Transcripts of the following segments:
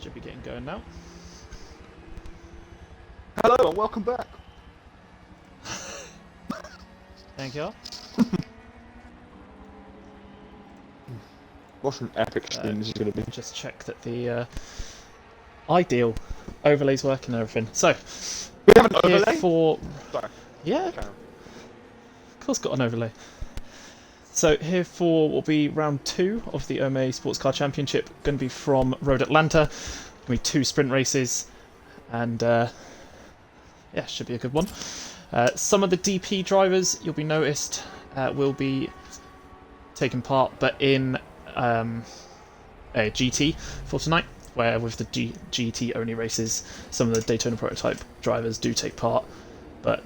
Should be getting going now. Hello and welcome back. Thank you. What an epic stream this is going to be. Just check that the ideal overlays work and everything. So, We have an here overlay? for... Sorry. Yeah, Carry on. of course got an overlay. So here for what will be round 2 of the OMA Sportscar Championship. Going to be from Road Atlanta. Going to be 2 sprint races. And yeah, should be a good one. Some of the DP drivers you'll be noticed will be taking part, but in a GT for tonight, where with the GT only races, some of the Daytona prototype drivers do take part, but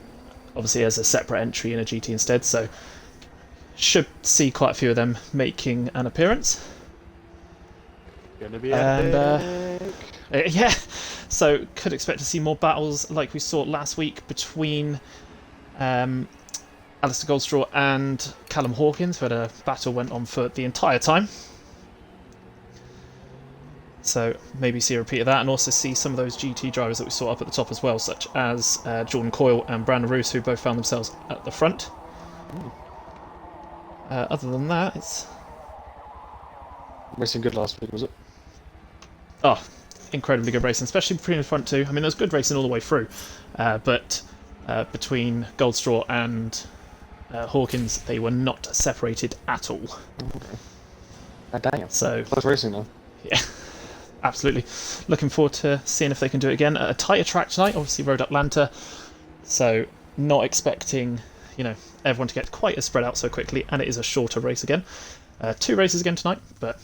obviously as a separate entry in a GT instead, so should see quite a few of them making an appearance. Gonna be And epic. yeah, so could expect to see more battles like we saw last week between Alistair Goldstraw and Callum Hawkins, where the battle went on for the entire time. So maybe see a repeat of that, and also see some of those GT drivers that we saw up at the top as well, such as Jordan Coyle and Brandon Roos, who both found themselves at the front. Other than that, it's... Racing good last week, was it? Oh, incredibly good racing, especially between the front two. I mean, there was good racing all the way through, but between Goldstraw and Hawkins, they were not separated at all. Okay. Ah, dang it. So, Close racing though. yeah, absolutely. Looking forward to seeing if they can do it again. A tighter track tonight, obviously Road Atlanta, so not expecting, you know, everyone to get quite as spread out so quickly, and it is a shorter race again. 2 races again tonight, but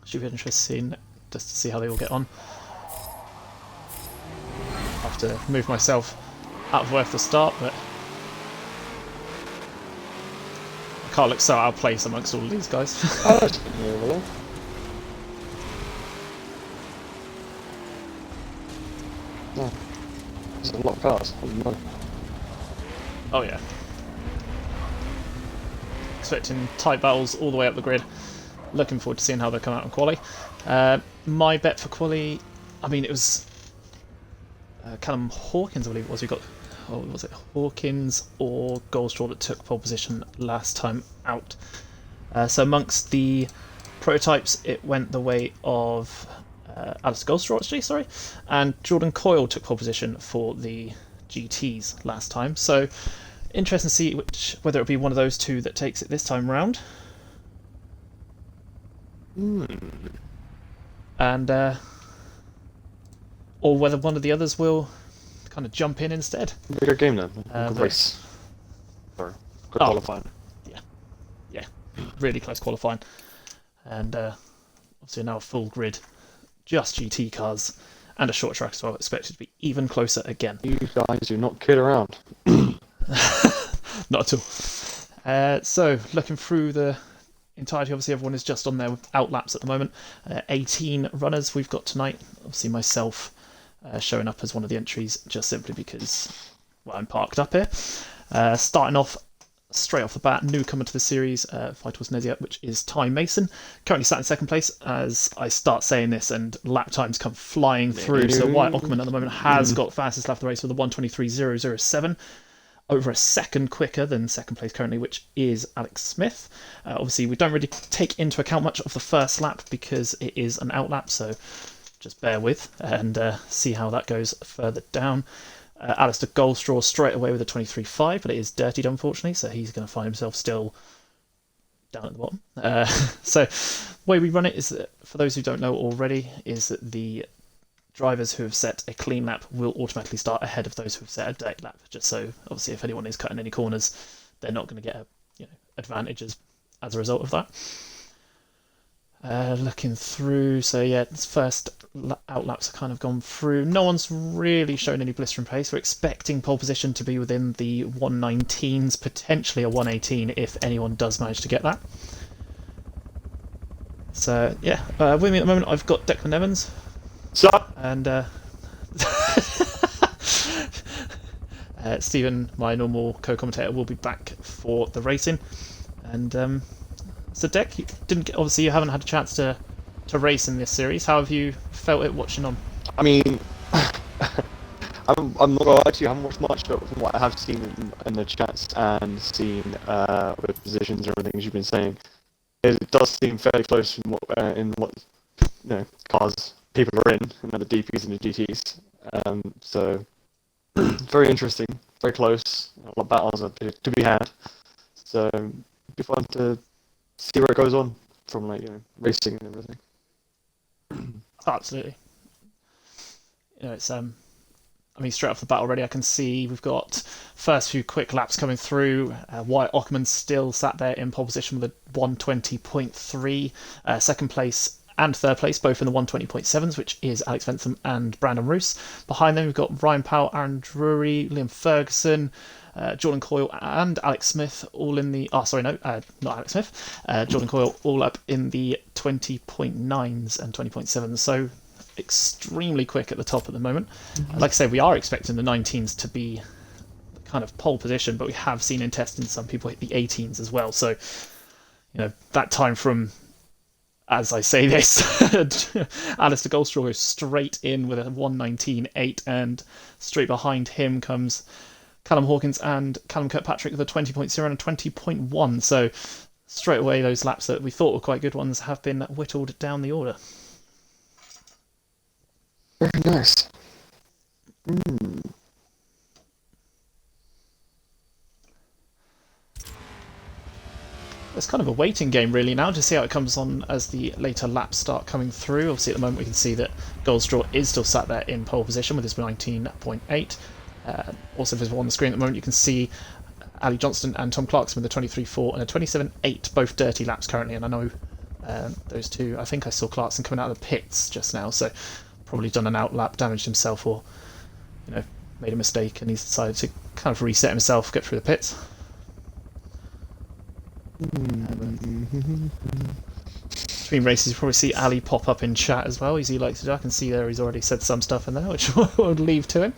should be interesting just to see how they all get on. I have to move myself out of the way for the start, but I can't look so out of place amongst all of these guys. Oh, that's good over there. No. There's a lot of cars. Oh, no. Oh yeah. Expecting tight battles all the way up the grid. Looking forward to seeing how they come out in quali. My bet for quali, I mean, it was Callum Hawkins, I believe it was. We got, oh, was it Hawkins or Goldstraw that took pole position last time out? So amongst the prototypes, it went the way of Alistair Goldstraw, actually, sorry, and Jordan Coyle took pole position for the GTs last time. So interesting to see whether it'll be one of those two that takes it this time round. And or whether one of the others will kind of jump in instead. Bigger game then. Good but- race. Sorry. Good Oh. qualifying. Yeah, really close qualifying. And obviously now a full grid, just GT cars and a short track, so I expect it to be even closer again. You guys do not kid around. Not at all. So looking through the entirety, obviously everyone is just on their outlaps at the moment. 18 runners we've got tonight. Obviously myself showing up as one of the entries just simply because, well, I'm parked up here. Starting off straight off the bat, newcomer to the series, Vital's Nesia, which is Ty Mason. Currently sat in second place as I start saying this and lap times come flying through. So Wyatt Ockerman at the moment has got fastest lap of the race with a 1:23.007. Over a second quicker than second place currently, which is Alex Smith. Obviously, we don't really take into account much of the first lap because it is an outlap, so just bear with and see how that goes further down. Alistair Goldstraw straight away with a 23.5, but it is dirtied, unfortunately, so he's going to find himself still down at the bottom. So, the way we run it is that, for those who don't know already, is that the drivers who have set a clean lap will automatically start ahead of those who have set a dirty lap, just so obviously if anyone is cutting any corners, they're not going to get advantages as a result of that. Looking through, so yeah, this first outlaps are kind of gone through. No one's really shown any blistering pace. We're expecting pole position to be within the 119s, potentially a 118 if anyone does manage to get that. So yeah, with me at the moment I've got Declan Evans. Sup? And Stephen, my normal co-commentator, will be back for the racing. And so, Deck, you didn't get, obviously you haven't had a chance to to race in this series. How have you felt it watching on? I mean, I'm not gonna lie to you, I haven't watched much, but from what I have seen in the chats and seen with positions and everything as you've been saying, it does seem fairly close in what cars people are in the DPs and the GTs. So very interesting, very close. A lot of battles are to be had. So it'd be fun to see where it goes on from racing and everything. Absolutely. It's I mean, straight off the bat already, I can see we've got first few quick laps coming through. Wyatt Ockerman still sat there in pole position with a 120.3. Second place and third place, both in the 120.7s, which is Alex Bentham and Brandon Roos. Behind them, we've got Ryan Powell, Aaron Drury, Liam Ferguson, Jordan Coyle, and Alex Smith, all in the. Oh, sorry, no, not Alex Smith. Jordan Coyle, all up in the 20.9s and 20.7s. So extremely quick at the top at the moment. Like I say, we are expecting the 19s to be kind of pole position, but we have seen in testing some people hit the 18s as well. So, that time from, as I say this, Alistair Goldstraw goes straight in with a 119.8, and straight behind him comes Callum Hawkins and Callum Kirkpatrick with a 20.0 and a 20.1. So straight away, those laps that we thought were quite good ones have been whittled down the order. Very nice. It's kind of a waiting game really now to see how it comes on as the later laps start coming through. Obviously at the moment we can see that Goldstraw is still sat there in pole position with his 19.8. Also visible on the screen at the moment you can see Ali Johnston and Tom Clarkson with a 23.4 and a 27.8, both dirty laps currently, and I know those two, I think I saw Clarkson coming out of the pits just now, so probably done an outlap, damaged himself, or made a mistake, and he's decided to kind of reset himself, get through the pits. Between races, you probably see Ali pop up in chat as well, as he likes to do. I can see there he's already said some stuff in there, which we'll leave to him.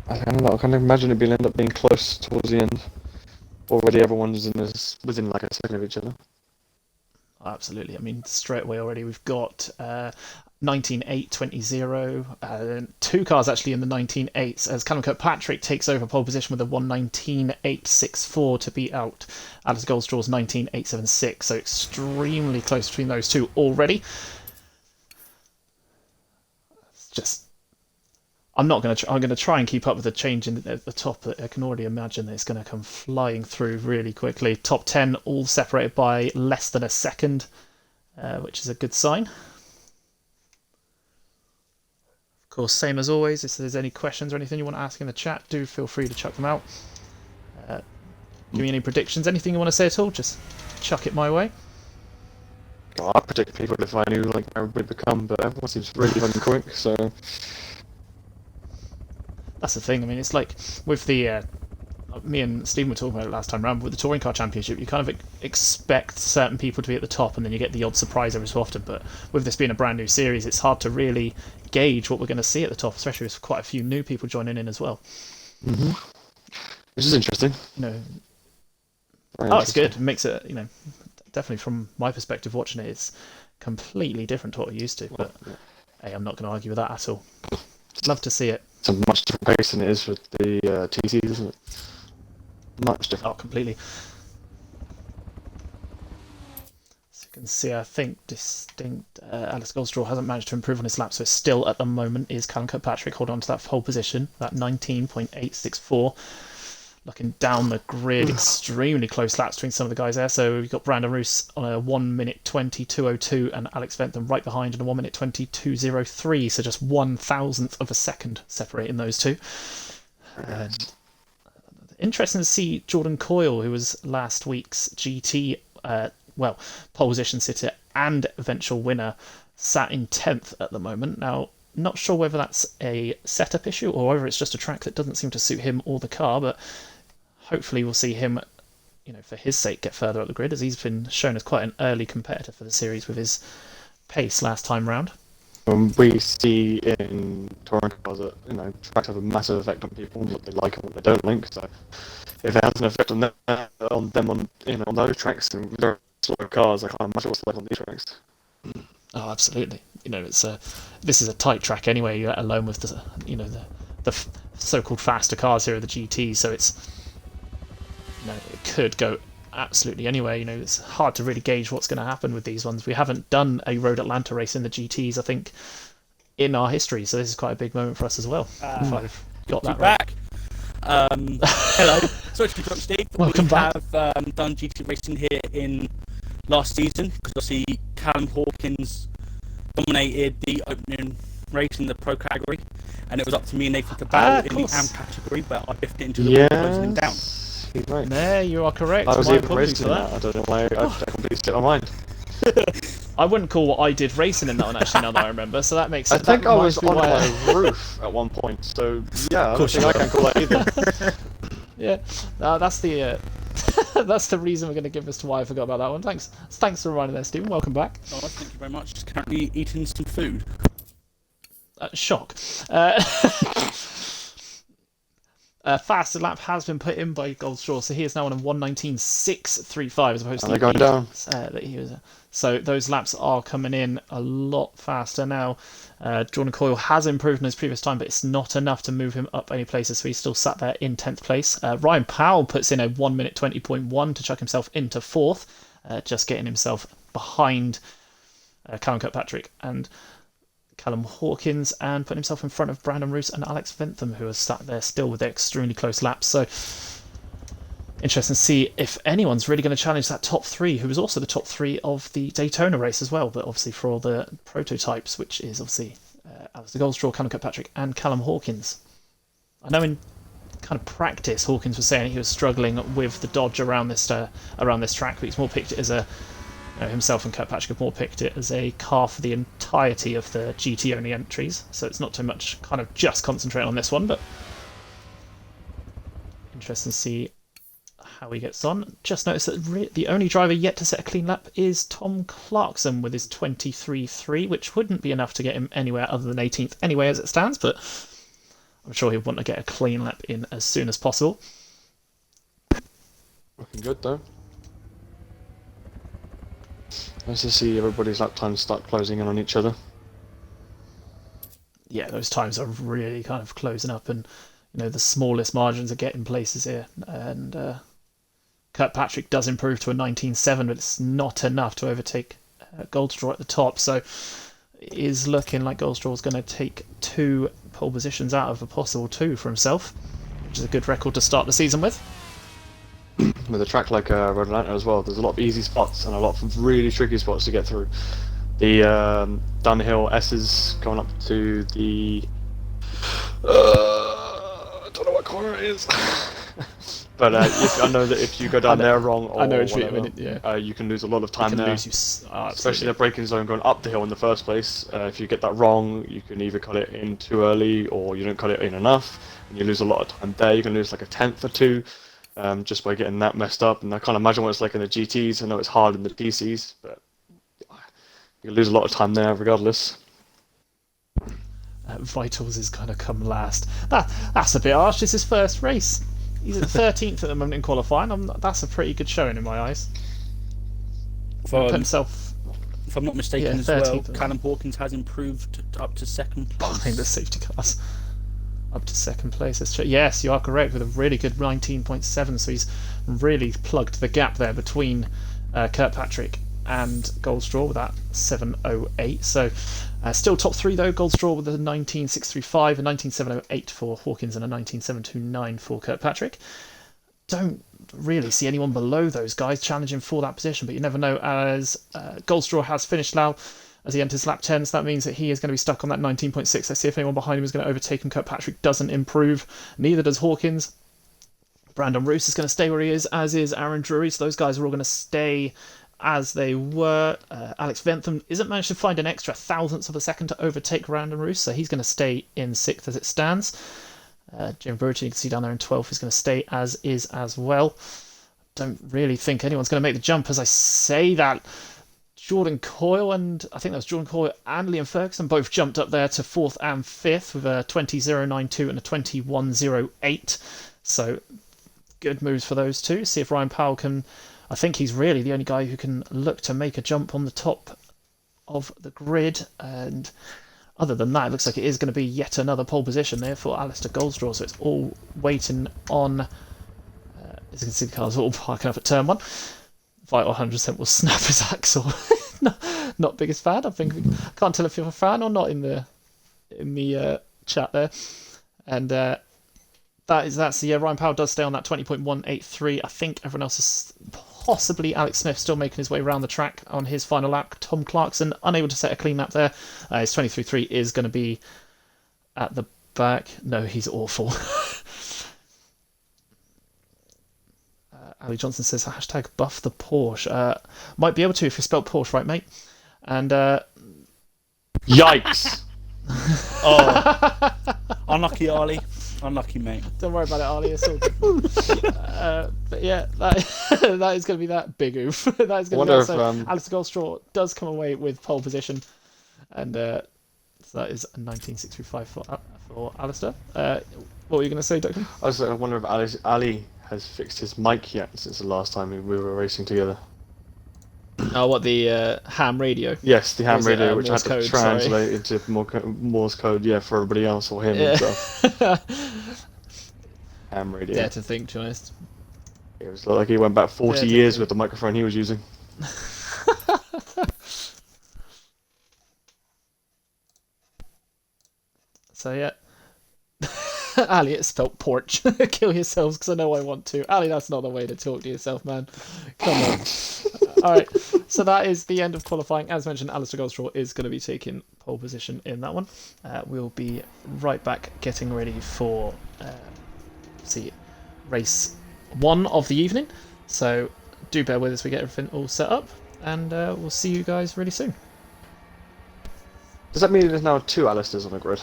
I don't know. I can imagine it end up being close towards the end. Already, everyone was within like a second of each other. Absolutely. I mean, straight away already we've got 19.8.20, two cars actually in the 19.8s as Callum Kirkpatrick takes over pole position with a 119.864 to beat out Alice Goldstraw's 19.876. So extremely close between those two already. It's just, I'm going to try and keep up with the change at the top. I can already imagine that it's going to come flying through really quickly. Top 10 all separated by less than a second, which is a good sign. Of course, same as always, if there's any questions or anything you want to ask in the chat, do feel free to chuck them out. Give me any predictions, anything you want to say at all, just chuck it my way. I predict people if I knew where it would become, but everyone seems really fucking quick, so... That's the thing. I mean, it's like with the me and Stephen were talking about it last time round with the touring car championship. You kind of expect certain people to be at the top, and then you get the odd surprise every so often. But with this being a brand new series, it's hard to really gauge what we're going to see at the top, especially with quite a few new people joining in as well. Mm-hmm. Which is interesting. It's good. It makes it, definitely from my perspective, watching it, it's completely different to what we're used to. But hey, I'm not going to argue with that at all. Love to see it. It's a much different pace than it is with the TCs, isn't it? Much different. Oh, completely. So you can see, I think, distinct. Alice Goldstraw hasn't managed to improve on his lap, so still at the moment is Callum Kirkpatrick holding on to that pole position, that 19.864. Looking down the grid, extremely close laps between some of the guys there. So we've got Brandon Roos on a 1 minute 20.202 and Alex Bentham right behind on a 1 minute 20.203. So just 1,000th of a second separating those two. Interesting to see Jordan Coyle, who was last week's GT, pole position sitter and eventual winner, sat in 10th at the moment. Now, not sure whether that's a setup issue or whether it's just a track that doesn't seem to suit him or the car, but hopefully we'll see him, for his sake, get further up the grid, as he's been shown as quite an early competitor for the series with his pace last time round. We see in touring cars that tracks have a massive effect on people, what they like and what they don't like. So if it has an effect on them on those tracks and there are slower cars, I can't imagine what's like on these tracks. Oh, absolutely. This is a tight track anyway, let alone with the so-called faster cars here are the GTs. So it could go absolutely anywhere. It's hard to really gauge what's going to happen with these ones. We haven't done a Road Atlanta race in the GTs, I think, in our history. So this is quite a big moment for us as well. If I've got that right. Back. Hello. Sorry to interrupt, Steve. Welcome back. We have done GT racing here in last season because obviously Callum Hawkins dominated the opening race in the pro category, and it was up to me and Nathan to battle in the AM category, but I biffed it into the closing him down. Right. There, you are correct. I was My even apologies racing for that. I don't know why I completely slipped my mind. I wouldn't call what I did racing in that one, actually, now that I remember, so that makes sense. I think I was on my roof at one point, so yeah, I don't think I can call that either. Yeah, that's the that's the reason we're going to give as to why I forgot about that one. Thanks for reminding there, Stephen. Welcome back. Oh, thank you very much. Just currently eating some food. Shock. Fastest lap has been put in by Goldstraw, so he is now on a 1:19.635 as opposed to they're going down. That he was. So those laps are coming in a lot faster now. Jordan Coyle has improved in his previous time, but it's not enough to move him up any places, so he's still sat there in 10th place. Ryan Powell puts in a 1:20.1 to chuck himself into 4th, just getting himself behind Callum Kirkpatrick and Callum Hawkins, and putting himself in front of Brandon Roos and Alex Ventham, who are sat there still with their extremely close laps. So interesting to see if anyone's really going to challenge that top 3, who was also the top 3 of the Daytona race as well, but obviously for all the prototypes, which is obviously Alistair Goldstraw, Callum Kirkpatrick and Callum Hawkins. I know in kind of practice Hawkins was saying he was struggling with the dodge around this track, but he's more picked it as a himself and Kirkpatrick have more picked it as a car for the entirety of the GT only entries, so it's not too much kind of just concentrate on this one, but interesting to see how he gets on. Just notice that the only driver yet to set a clean lap is Tom Clarkson with his 23.3, which wouldn't be enough to get him anywhere other than 18th anyway as it stands, but I'm sure he'll want to get a clean lap in as soon as possible. Looking good though. Nice to see everybody's lap times start closing in on each other. Yeah, those times are really kind of closing up, and the smallest margins are getting places here. And Kirkpatrick does improve to a 19.7, but it's not enough to overtake Goldstraw at the top. So it is looking like Goldstraw is going to take 2 pole positions out of a possible 2 for himself, which is a good record to start the season with. With a track like Road Atlanta as well, there's a lot of easy spots and a lot of really tricky spots to get through. The down the hill S's going up to the I don't know what corner it is. But I know that if you go down there wrong or whatever, you can lose a lot of time there. Especially the braking zone going up the hill in the first place. If you get that wrong, you can either cut it in too early or you don't cut it in enough, and you lose a lot of time there. You can lose like a 10th or 2. Just by getting that messed up, and I can't imagine what it's like in the GTs. I know it's hard in the PCs, but you lose a lot of time there regardless. Vitals is going to come last. That's a bit harsh. It's his first race. He's at 13th at the moment in qualifying. That's a pretty good showing in my eyes. Put himself, if I'm not mistaken, as well, Callum Hawkins has improved up to 2nd place. Behind the safety cars. Up to 2nd place. Yes, you are correct, with a really good 19.7, so he's really plugged the gap there between Kirkpatrick and Goldstraw with that 7.08. So still top 3 though. Goldstraw with a 19.635, a 19.708 for Hawkins, and a 19.729 for Kirkpatrick. Don't really see anyone below those guys challenging for that position, but you never know, as Goldstraw has finished now as he enters lap 10, so that means that he is going to be stuck on that 19.6. Let's see if anyone behind him is going to overtake him. Kirkpatrick doesn't improve, neither does Hawkins. Brandon Roos is going to stay where he is, as is Aaron Drury, so those guys are all going to stay as they were. Alex Ventham isn't managed to find an extra thousandths of a second to overtake Brandon Roos, so he's going to stay in 6th as it stands. Jim Burton, you can see down there in 12th, is going to stay as is as well. Don't really think anyone's going to make the jump as I say that. Jordan Coyle and Liam Ferguson both jumped up there to 4th and 5th with a 20.092 and a 21.08. So good moves for those two. See if Ryan Powell can... I think he's really the only guy who can look to make a jump on the top of the grid. And other than that, it looks like it is going to be yet another pole position there for Alistair Goldstraw. So it's all waiting on... as you can see, the cars all parking up at turn 1. Vital 100% will snap his axle. Not biggest fan. I think I can't tell if you're a fan or not in the chat there. And that's the Ryan Powell does stay on that 20.183. I think everyone else is possibly Alex Smith still making his way around the track on his final lap. Tom Clarkson unable to set a clean lap there. His 23.3 is going to be at the back. No, he's awful. Ali Johnson says hashtag buff the Porsche. Might be able to if you spelled Porsche right, mate. And Yikes! Oh, unlucky, Arlie. Unlucky, mate. Don't worry about it, Arlie. It's all good. But yeah, that is going to be that big oof. That is going to be that. So Alistair Goldstraw does come away with pole position, and so that is a 19.635 for Alistair. What were you going to say, Declan? I wonder if Ali has fixed his mic yet since the last time we were racing together. Oh, what, the ham radio? Yes, the ham radio, which I Morse had to code, translate into Morse code, for everybody else or him himself. Ham radio. Yeah, to think, to be honest. It was like he went back 40 years with the microphone he was using. So yeah. Ali, it's spelt porch. Kill yourselves because I know I want to. Ali, that's not the way to talk to yourself, man. Come on. Alright, so that is the end of qualifying. As mentioned, Alistair Goldstraw is going to be taking pole position in that one. We'll be right back getting ready for race 1 of the evening. So do bear with us, we get everything all set up, and we'll see you guys really soon. Does that mean there's now 2 Alistairs on the grid?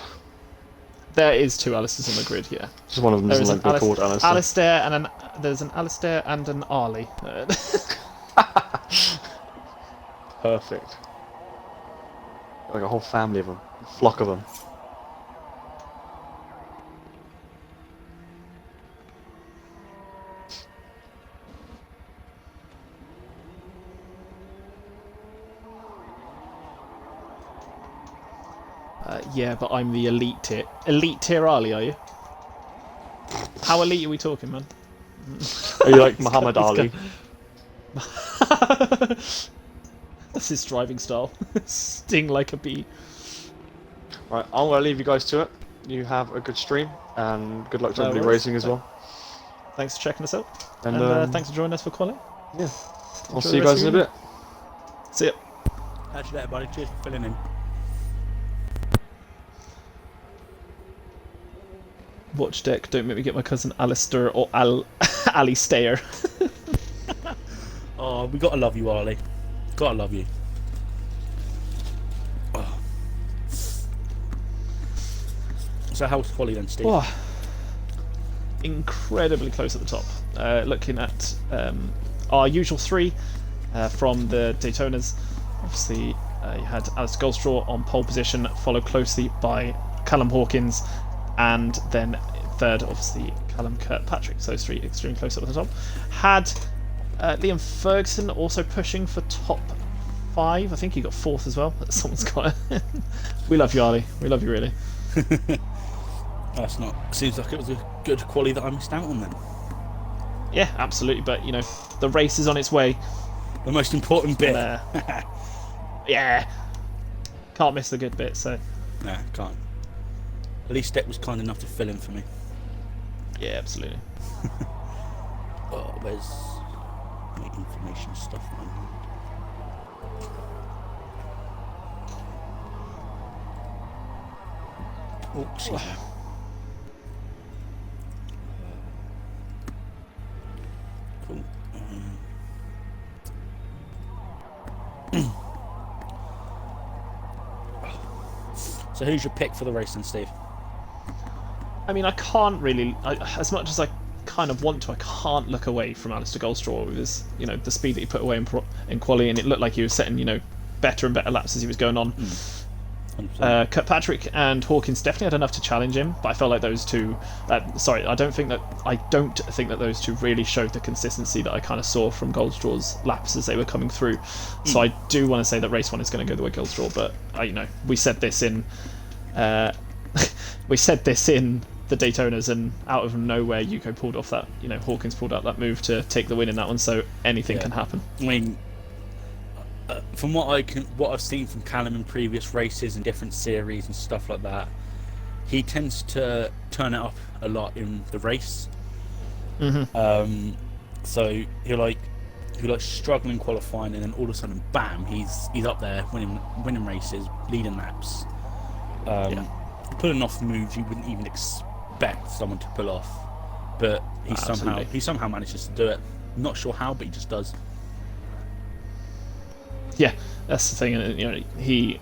There is 2 Alistairs on the grid, yeah. Just one of them doesn't like be called Alistair. Alistair and there's an Alistair and an Arlie. Perfect. Like a whole family of them, a flock of them. Yeah, but I'm the elite tier. Elite tier Ali, are you? How elite are we talking, man? Are you like Muhammad Ali? That's his driving style. Sting like a bee. Right, I'm going to leave you guys to it. You have a good stream, and good luck to everybody racing as well. Thanks for checking us out. And thanks for joining us for quality. Yeah. I'll see you guys in a bit. See ya. Catch you later, buddy. Cheers for filling in. Watch deck, don't make me get my cousin Alistair or Ali Stayer. Oh, we gotta love you, Arlie. Gotta love you. Oh. So how's Holly then, Steve? Oh, incredibly close at the top. Looking at our usual 3 from the Daytonas. Obviously, you had Alistair Goldstraw on pole position, followed closely by Callum Hawkins, and then third, obviously, Callum Kirkpatrick. So those 3 extremely close up at the top. Had Liam Ferguson also pushing for top 5. I think he got 4th as well. Someone's got it. We love you, Ali. We love you, really. That's not. Seems like it was a good quality that I missed out on then. Yeah, absolutely. But, you know, the race is on its way. The most important bit. Yeah. Can't miss the good bit, so. Nah, can't. At least Deck was kind enough to fill in for me. Yeah, absolutely. Oh, where's my information stuff? Oh, excuse me. Cool. So who's your pick for the race then, Steve? I mean, I can't really, as much as I kind of want to, I can't look away from Alistair Goldstraw with his, you know, the speed that he put away in quali, and it looked like he was setting, you know, better and better laps as he was going on. 100%. Kirkpatrick and Hawkins definitely had enough to challenge him, but I felt like those two. Sorry, I don't think that those two really showed the consistency that I kind of saw from Goldstraw's laps as they were coming through. So I do want to say that race one is going to go the way Goldstraw, but we said this in we said this in the Daytonas, and out of nowhere Yuko pulled off that. Hawkins pulled out that move to take the win in that one. So anything can happen. I mean, from what I've seen from Callum in previous races and different series and stuff like that, he tends to turn it up a lot in the race. Mm-hmm. So he'll struggle in qualifying, and then all of a sudden, bam, he's up there winning races, leading laps, pulling off moves you wouldn't even expect someone to pull off. But he somehow manages to do it. Not sure how, but he just does. Yeah, that's the thing. And he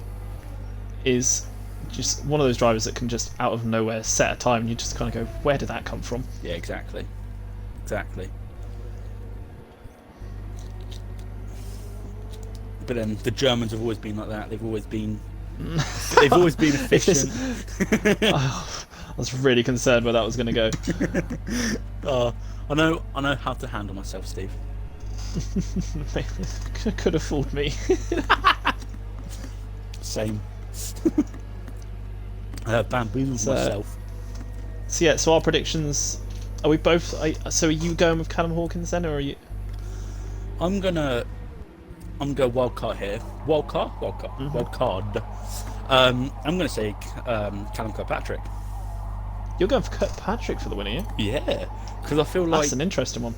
is just one of those drivers that can just out of nowhere set a time, and you just kind of go, where did that come from? Yeah, exactly. But then the Germans have always been like that. They've always been efficient. I was really concerned where that was going to go. I know how to handle myself, Steve. Could have fooled me. Same. Bamboozled myself. So our predictions. Are we both? So are you going with Callum Hawkins then, or are you? I'm gonna go wild card here. Wild card. I'm gonna say Callum Kirkpatrick. You're going for Kirkpatrick for the win, are you? Yeah, because I feel like that's an interesting one.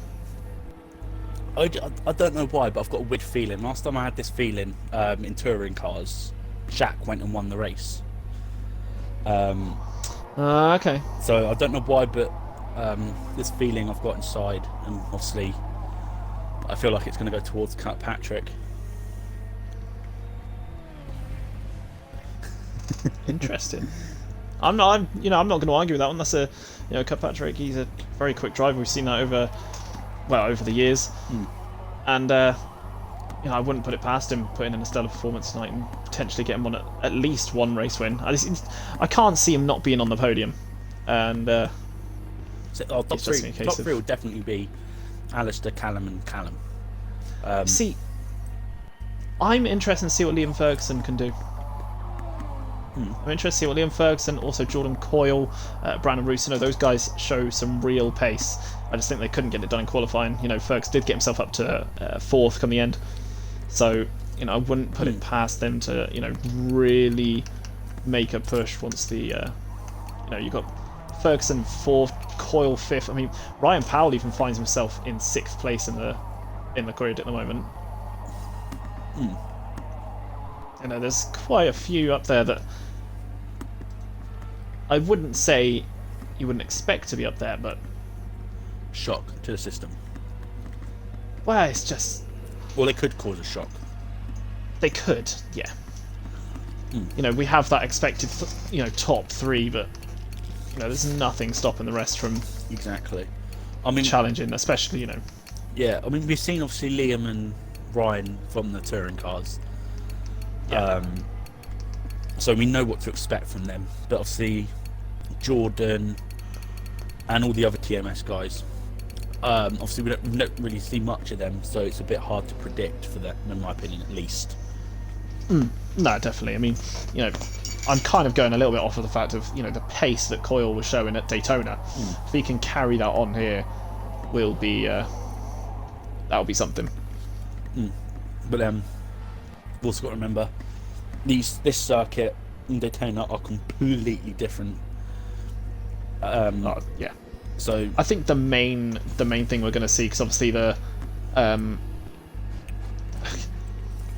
I don't know why, but I've got a weird feeling. Last time I had this feeling in touring cars, Shaq went and won the race. Okay. So I don't know why, but this feeling I've got inside, and obviously I feel like it's going to go towards Kirkpatrick. Interesting. I'm not going to argue with that one. That's Kirkpatrick. He's a very quick driver. We've seen that over the years, and I wouldn't put it past him putting in a stellar performance tonight and potentially getting at least one race win. I can't see him not being on the podium, and top three will definitely be Alistair, Callum, and Callum. See, I'm interested to see what Liam Ferguson can do. I'm interested to see what Liam Ferguson, also Jordan Coyle, Brandon Rusino, those guys show some real pace. I just think they couldn't get it done in qualifying. Ferguson did get himself up to fourth come the end, so I wouldn't put it past them to really make a push once the you got Ferguson fourth, Coyle fifth. I mean, Ryan Powell even finds himself in sixth place in the grid at the moment. There's quite a few up there that I wouldn't say you wouldn't expect to be up there, but shock to the system. Well, it's just... Well, they could cause a shock. They could, yeah. We have that expected, top three, but there's nothing stopping the rest from exactly. challenging, especially Yeah, I mean, we've seen obviously Liam and Ryan from the touring cars. Yeah. So we know what to expect from them, but obviously Jordan and all the other TMS guys, obviously we don't really see much of them, so it's a bit hard to predict for them, in my opinion, at least. No, definitely. I mean, I'm kind of going a little bit off of the fact of the pace that Coyle was showing at Daytona. If he can carry that on here, that'll be something. But we've also got to remember this circuit and Daytona are completely different. Yeah. So I think the main thing we're going to see, because obviously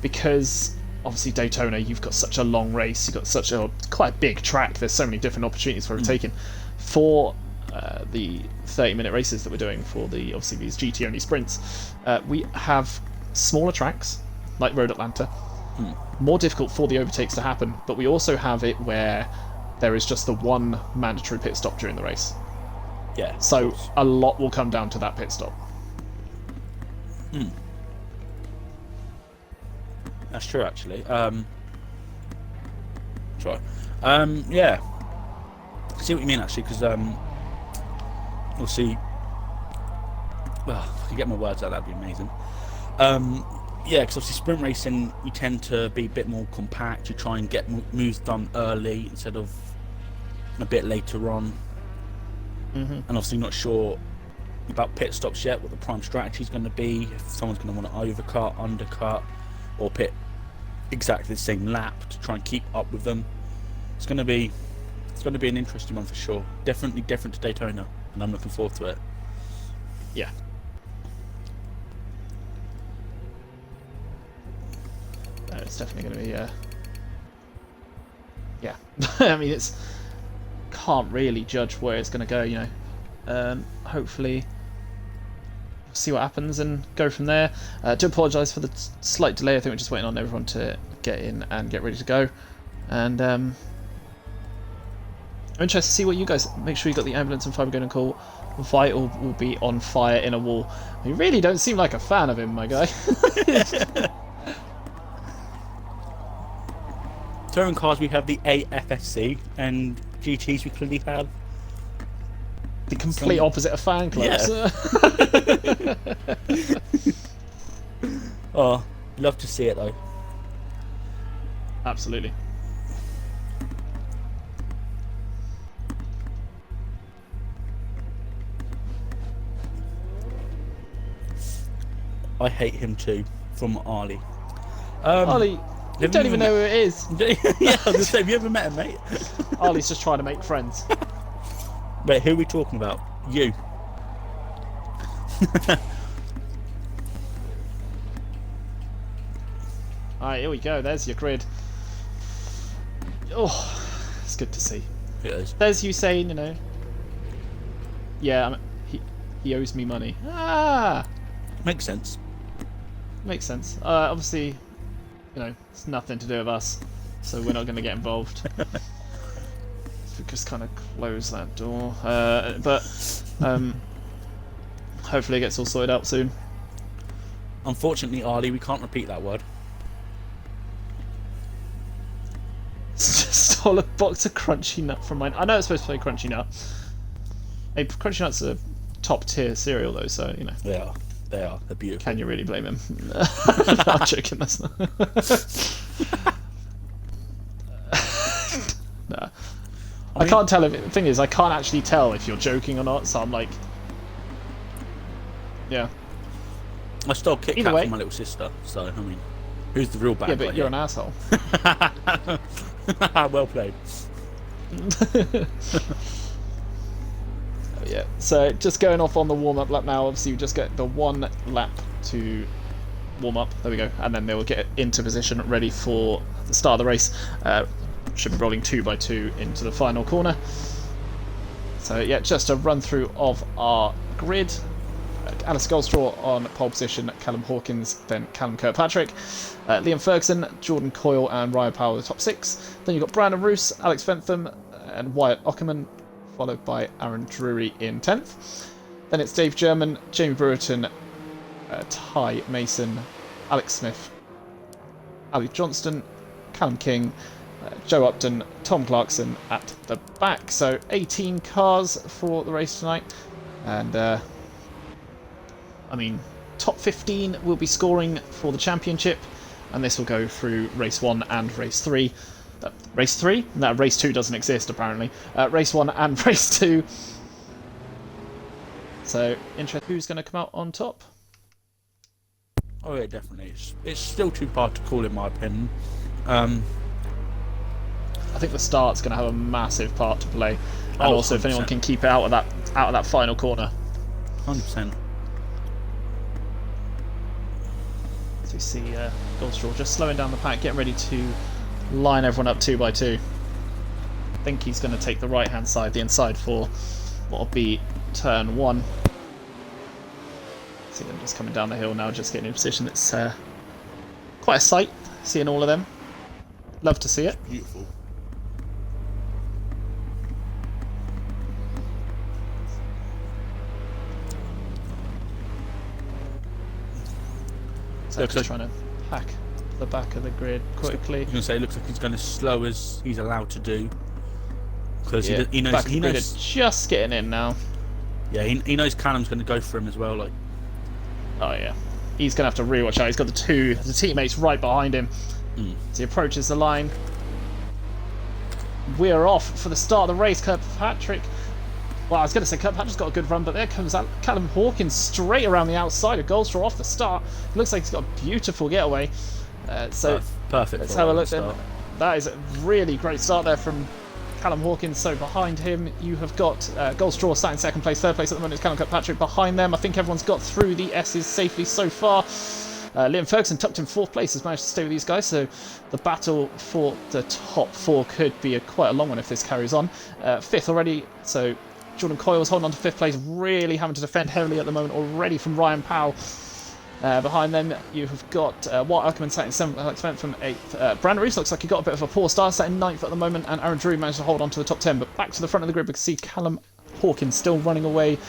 because obviously Daytona, you've got such a long race, you've got such a quite big track. There's so many different opportunities for overtaking. For the 30-minute races that we're doing for obviously these GT only sprints, we have smaller tracks like Road Atlanta, more difficult for the overtakes to happen, but we also have it where there is just the one mandatory pit stop during the race. Yeah. So a lot will come down to that pit stop. That's true, actually. Sorry. Yeah. I see what you mean actually, because we'll see. Well, if I could get my words out, that'd be amazing. Yeah, because obviously sprint racing, you tend to be a bit more compact. You try and get moves done early instead of a bit later on. And obviously not sure about pit stops yet, what the prime strategy is going to be. If someone's going to want to overcut, undercut, or pit exactly the same lap to try and keep up with them. It's going to be an interesting one for sure. Definitely different to Daytona, and I'm looking forward to it. Yeah. It's definitely going to be. Yeah. I mean, it's can't really judge where it's going to go. You know, hopefully, see what happens and go from there. Do apologise for the slight delay. I think we're just waiting on everyone to get in and get ready to go. And I'm interested to see what you guys. Make sure you got the ambulance and fibre call. Vital will be on fire in a wall. You really don't seem like a fan of him, my guy. Touring cars, we have the AFSC, and GTs we clearly have the complete opposite of fan clubs. Yeah. Oh, love to see it though. Absolutely. I hate him too, from Arlie. Arlie, you don't even know who it is. Yeah, I was gonna say, have you ever met him, mate? Arlie's just trying to make friends. Wait, who are we talking about? You. Alright, here we go. There's your grid. Oh, it's good to see. It is. There's you saying, you know, yeah, he owes me money. Ah, Makes sense. makes sense. Obviously, you know, it's nothing to do with us, so we're not going to get involved. So we just kind of close that door. But hopefully it gets all sorted out soon. Unfortunately, Arlie, we can't repeat that word. Stole a box of Crunchy Nut from mine. I know it's supposed to play Crunchy Nut. Hey, Crunchy Nut's a top tier cereal though, so you know. They are. They are. They're beautiful. Can you really blame him? No, I'm joking. That's not. No. I can't tell if the thing is I can't actually tell if you're joking or not. So I'm like, yeah. I stole Kit Either Kat way. from my little sister, so I mean, who's the real bad Yeah, guy but you're here? an asshole. Well played. Yeah. So just going off on the warm-up lap now. Obviously, you just get the one lap to warm up. There we go, and then they will get into position, ready for the start of the race. Should be rolling 2x2 into the final corner. So yeah, just a run through of our grid. Alice Goldstraw on pole position, Callum Hawkins, then Callum Kirkpatrick, Liam Ferguson, Jordan Coyle and Ryan Powell the top 6. Then you've got Brandon Roos, Alex Fentham and Wyatt Ockerman, followed by Aaron Drury in 10th. Then it's Dave German, Jamie Brewerton, Ty Mason, Alex Smith, Ali Johnston, Callum King, Joe Upton, Tom Clarkson at the back. So 18 cars for the race tonight. And I mean, top 15 will be scoring for the championship, and this will go through race 1 and race 3. Race 3? No, race 2 doesn't exist apparently. Race 1 and race 2. So, interesting. Who's going to come out on top? Oh yeah, definitely. It's still too hard to call in my opinion. I think the start's going to have a massive part to play, and also 100%. if anyone can keep it out of that final corner. 100%. So we see Goldstraw just slowing down the pack, getting ready to line everyone up 2x2. I think he's going to take the right hand side, the inside for what will be turn 1. See them just coming down the hill now, just getting in position. It's quite a sight, seeing all of them. Love to see it. Beautiful. So just trying to pack the back of the grid quickly. I was going to say, it looks like he's going as slow as he's allowed to do. Because Yeah, he knows... back of the grid is just getting in now. Yeah, he knows Callum's going to go for him as well. Like, oh yeah, he's going to have to really watch out. He's got the teammates right behind him as he approaches the line. We're off for the start of the race. Kirkpatrick. Well, I was going to say Kirkpatrick's got a good run, but there comes Callum Hawkins straight around the outside of Goldstraw off the start. It looks like he's got a beautiful getaway. So perfect. let's have a look then. That is a really great start there from Callum Hawkins. So behind him you have got Goldstraw sat in second place. Third place at the moment is Callum Kirkpatrick. Behind them I think everyone's got through the S's safely so far. Liam Ferguson tucked in fourth place, has managed to stay with these guys, so the battle for the top four could be quite a long one if this carries on. Fifth already, so Jordan Coyle's holding on to fifth place, really having to defend heavily at the moment already from Ryan Powell. Behind them you have got Walt Ackerman sat in seventh, Alex Smith from eighth. Brandon Rees looks like he got a bit of a poor start, sat in ninth at the moment, and Aaron Drury managed to hold on to the top 10. But back to the front of the grid, we can see Callum Hawkins still running away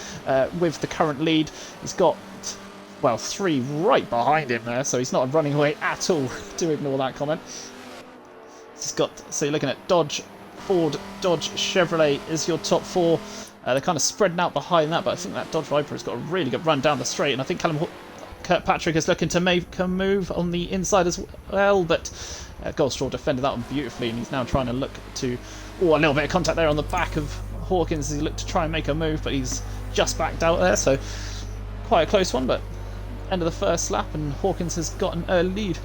with the current lead. He's got, well, three right behind him there, so he's not running away at all. Do ignore that comment. He's got, so you're looking at Dodge, Ford, Dodge, Chevrolet is your top four. They're kind of spreading out behind that, but I think that Dodge Viper has got a really good run down the straight, and I think Kirkpatrick is looking to make a move on the inside as well, but Goldstraw defended that one beautifully, and he's now trying to look to... Oh, a little bit of contact there on the back of Hawkins as he looked to try and make a move, but he's just backed out there, so quite a close one, but end of the first lap, and Hawkins has got an early lead.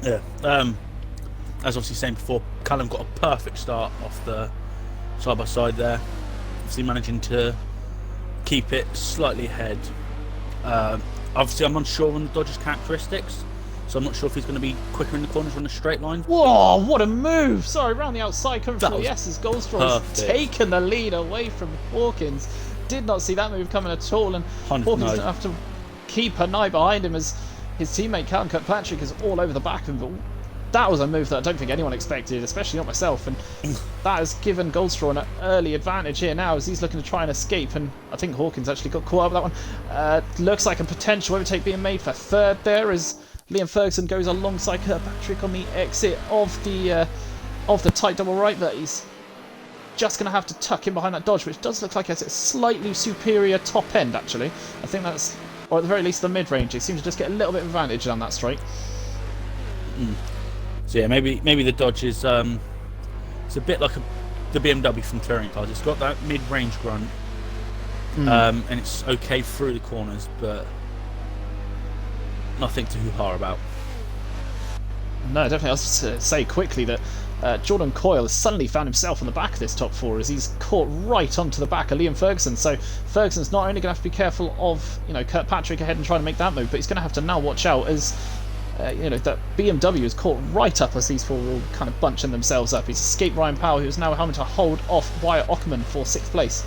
yeah. As obviously saying before, Callum got a perfect start off the side by side there. Obviously managing to keep it slightly ahead. Obviously I'm unsure on the Dodge's characteristics, so I'm not sure if he's going to be quicker in the corners or in the straight line. Whoa, what a move! Sorry, round the outside coming from the S's. Goldstraw has perfect. taken the lead away from Hawkins. Did not see that move coming at all, and Hawkins going to have to keep an eye behind him as his teammate Callum Kirkpatrick is all over the back of him. But that was a move that I don't think anyone expected, especially not myself, and that has given Goldstraw an early advantage here now as he's looking to try and escape, and I think Hawkins actually got caught up with that one. Looks like a potential overtake being made for third there as Liam Ferguson goes alongside Kirkpatrick on the exit of the tight double right, but he's just going to have to tuck in behind that Dodge, which does look like it's a slightly superior top end actually. I think that's, or at the very least the mid-range, it seems to just get a little bit of advantage on that straight. So yeah, maybe the Dodge is it's a bit like the BMW from touring cars. It's got that mid-range grunt, and it's okay through the corners, but nothing to hoo-ha about. No, definitely. I was to say quickly that Jordan Coyle has suddenly found himself on the back of this top four as he's caught right onto the back of Liam Ferguson. So Ferguson's not only going to have to be careful of Kirkpatrick ahead and trying to make that move, but he's going to have to now watch out as that BMW is caught right up as these four are all kind of bunching themselves up. He's escaped Ryan Powell, who's now having to hold off Wyatt Ockerman for 6th place.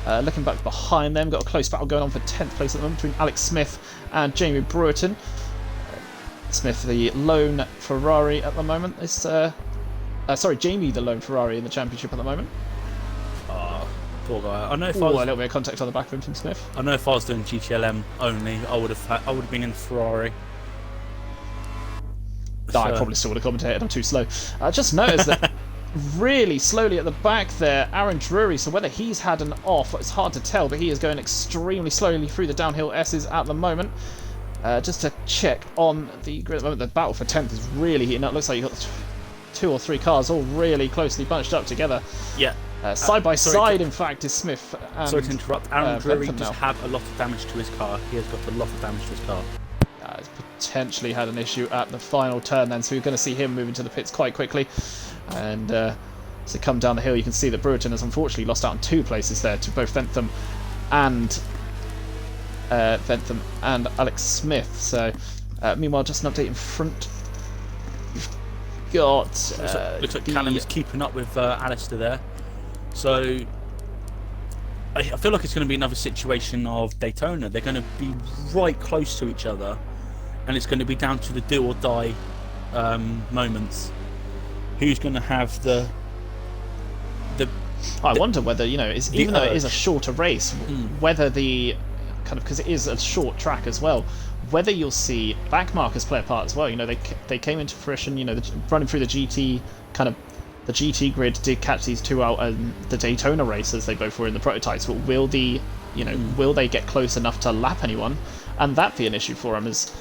Looking back behind them, got a close battle going on for 10th place at the moment between Alex Smith and Jamie Brewerton. Smith, the lone Ferrari at the moment, is Jamie, the lone Ferrari in the championship at the moment. Poor guy. I know if a little bit of contact on the back of him from Smith. I know if I was doing GTLM only, I would have been in Ferrari. I probably still would have commentated. I'm too slow. I just noticed that really slowly at the back there, Aaron Drury. So whether he's had an off, it's hard to tell, but he is going extremely slowly through the downhill S's at the moment. Just to check on the grid at the moment, the battle for 10th is really heating up. Looks like you've got 2 or 3 cars all really closely bunched up together. Yeah. Side by side, in fact, is Smith. And, sorry to interrupt. Aaron Drury does now have a lot of damage to his car. He has got a lot of damage to his car. He's potentially had an issue at the final turn then, so we're going to see him moving to the pits quite quickly. And as they come down the hill, you can see that Brewerton has unfortunately lost out on 2 places there to both Bentham and Alex Smith. So meanwhile, just an update in front. We've got looks like Callum is keeping up with Alistair there. So I feel like it's going to be another situation of Daytona. They're going to be right close to each other, and it's going to be down to the do or die moments. Who's going to have the I wonder whether, even though it is a shorter race, whether the kind of, because it is a short track as well, whether you'll see back markers play a part as well. You know, they came into fruition. You know, running through the GT kind of. The GT grid did catch these two out in the Daytona races. They both were in the prototypes, but will they get close enough to lap anyone? And that be an issue for them, as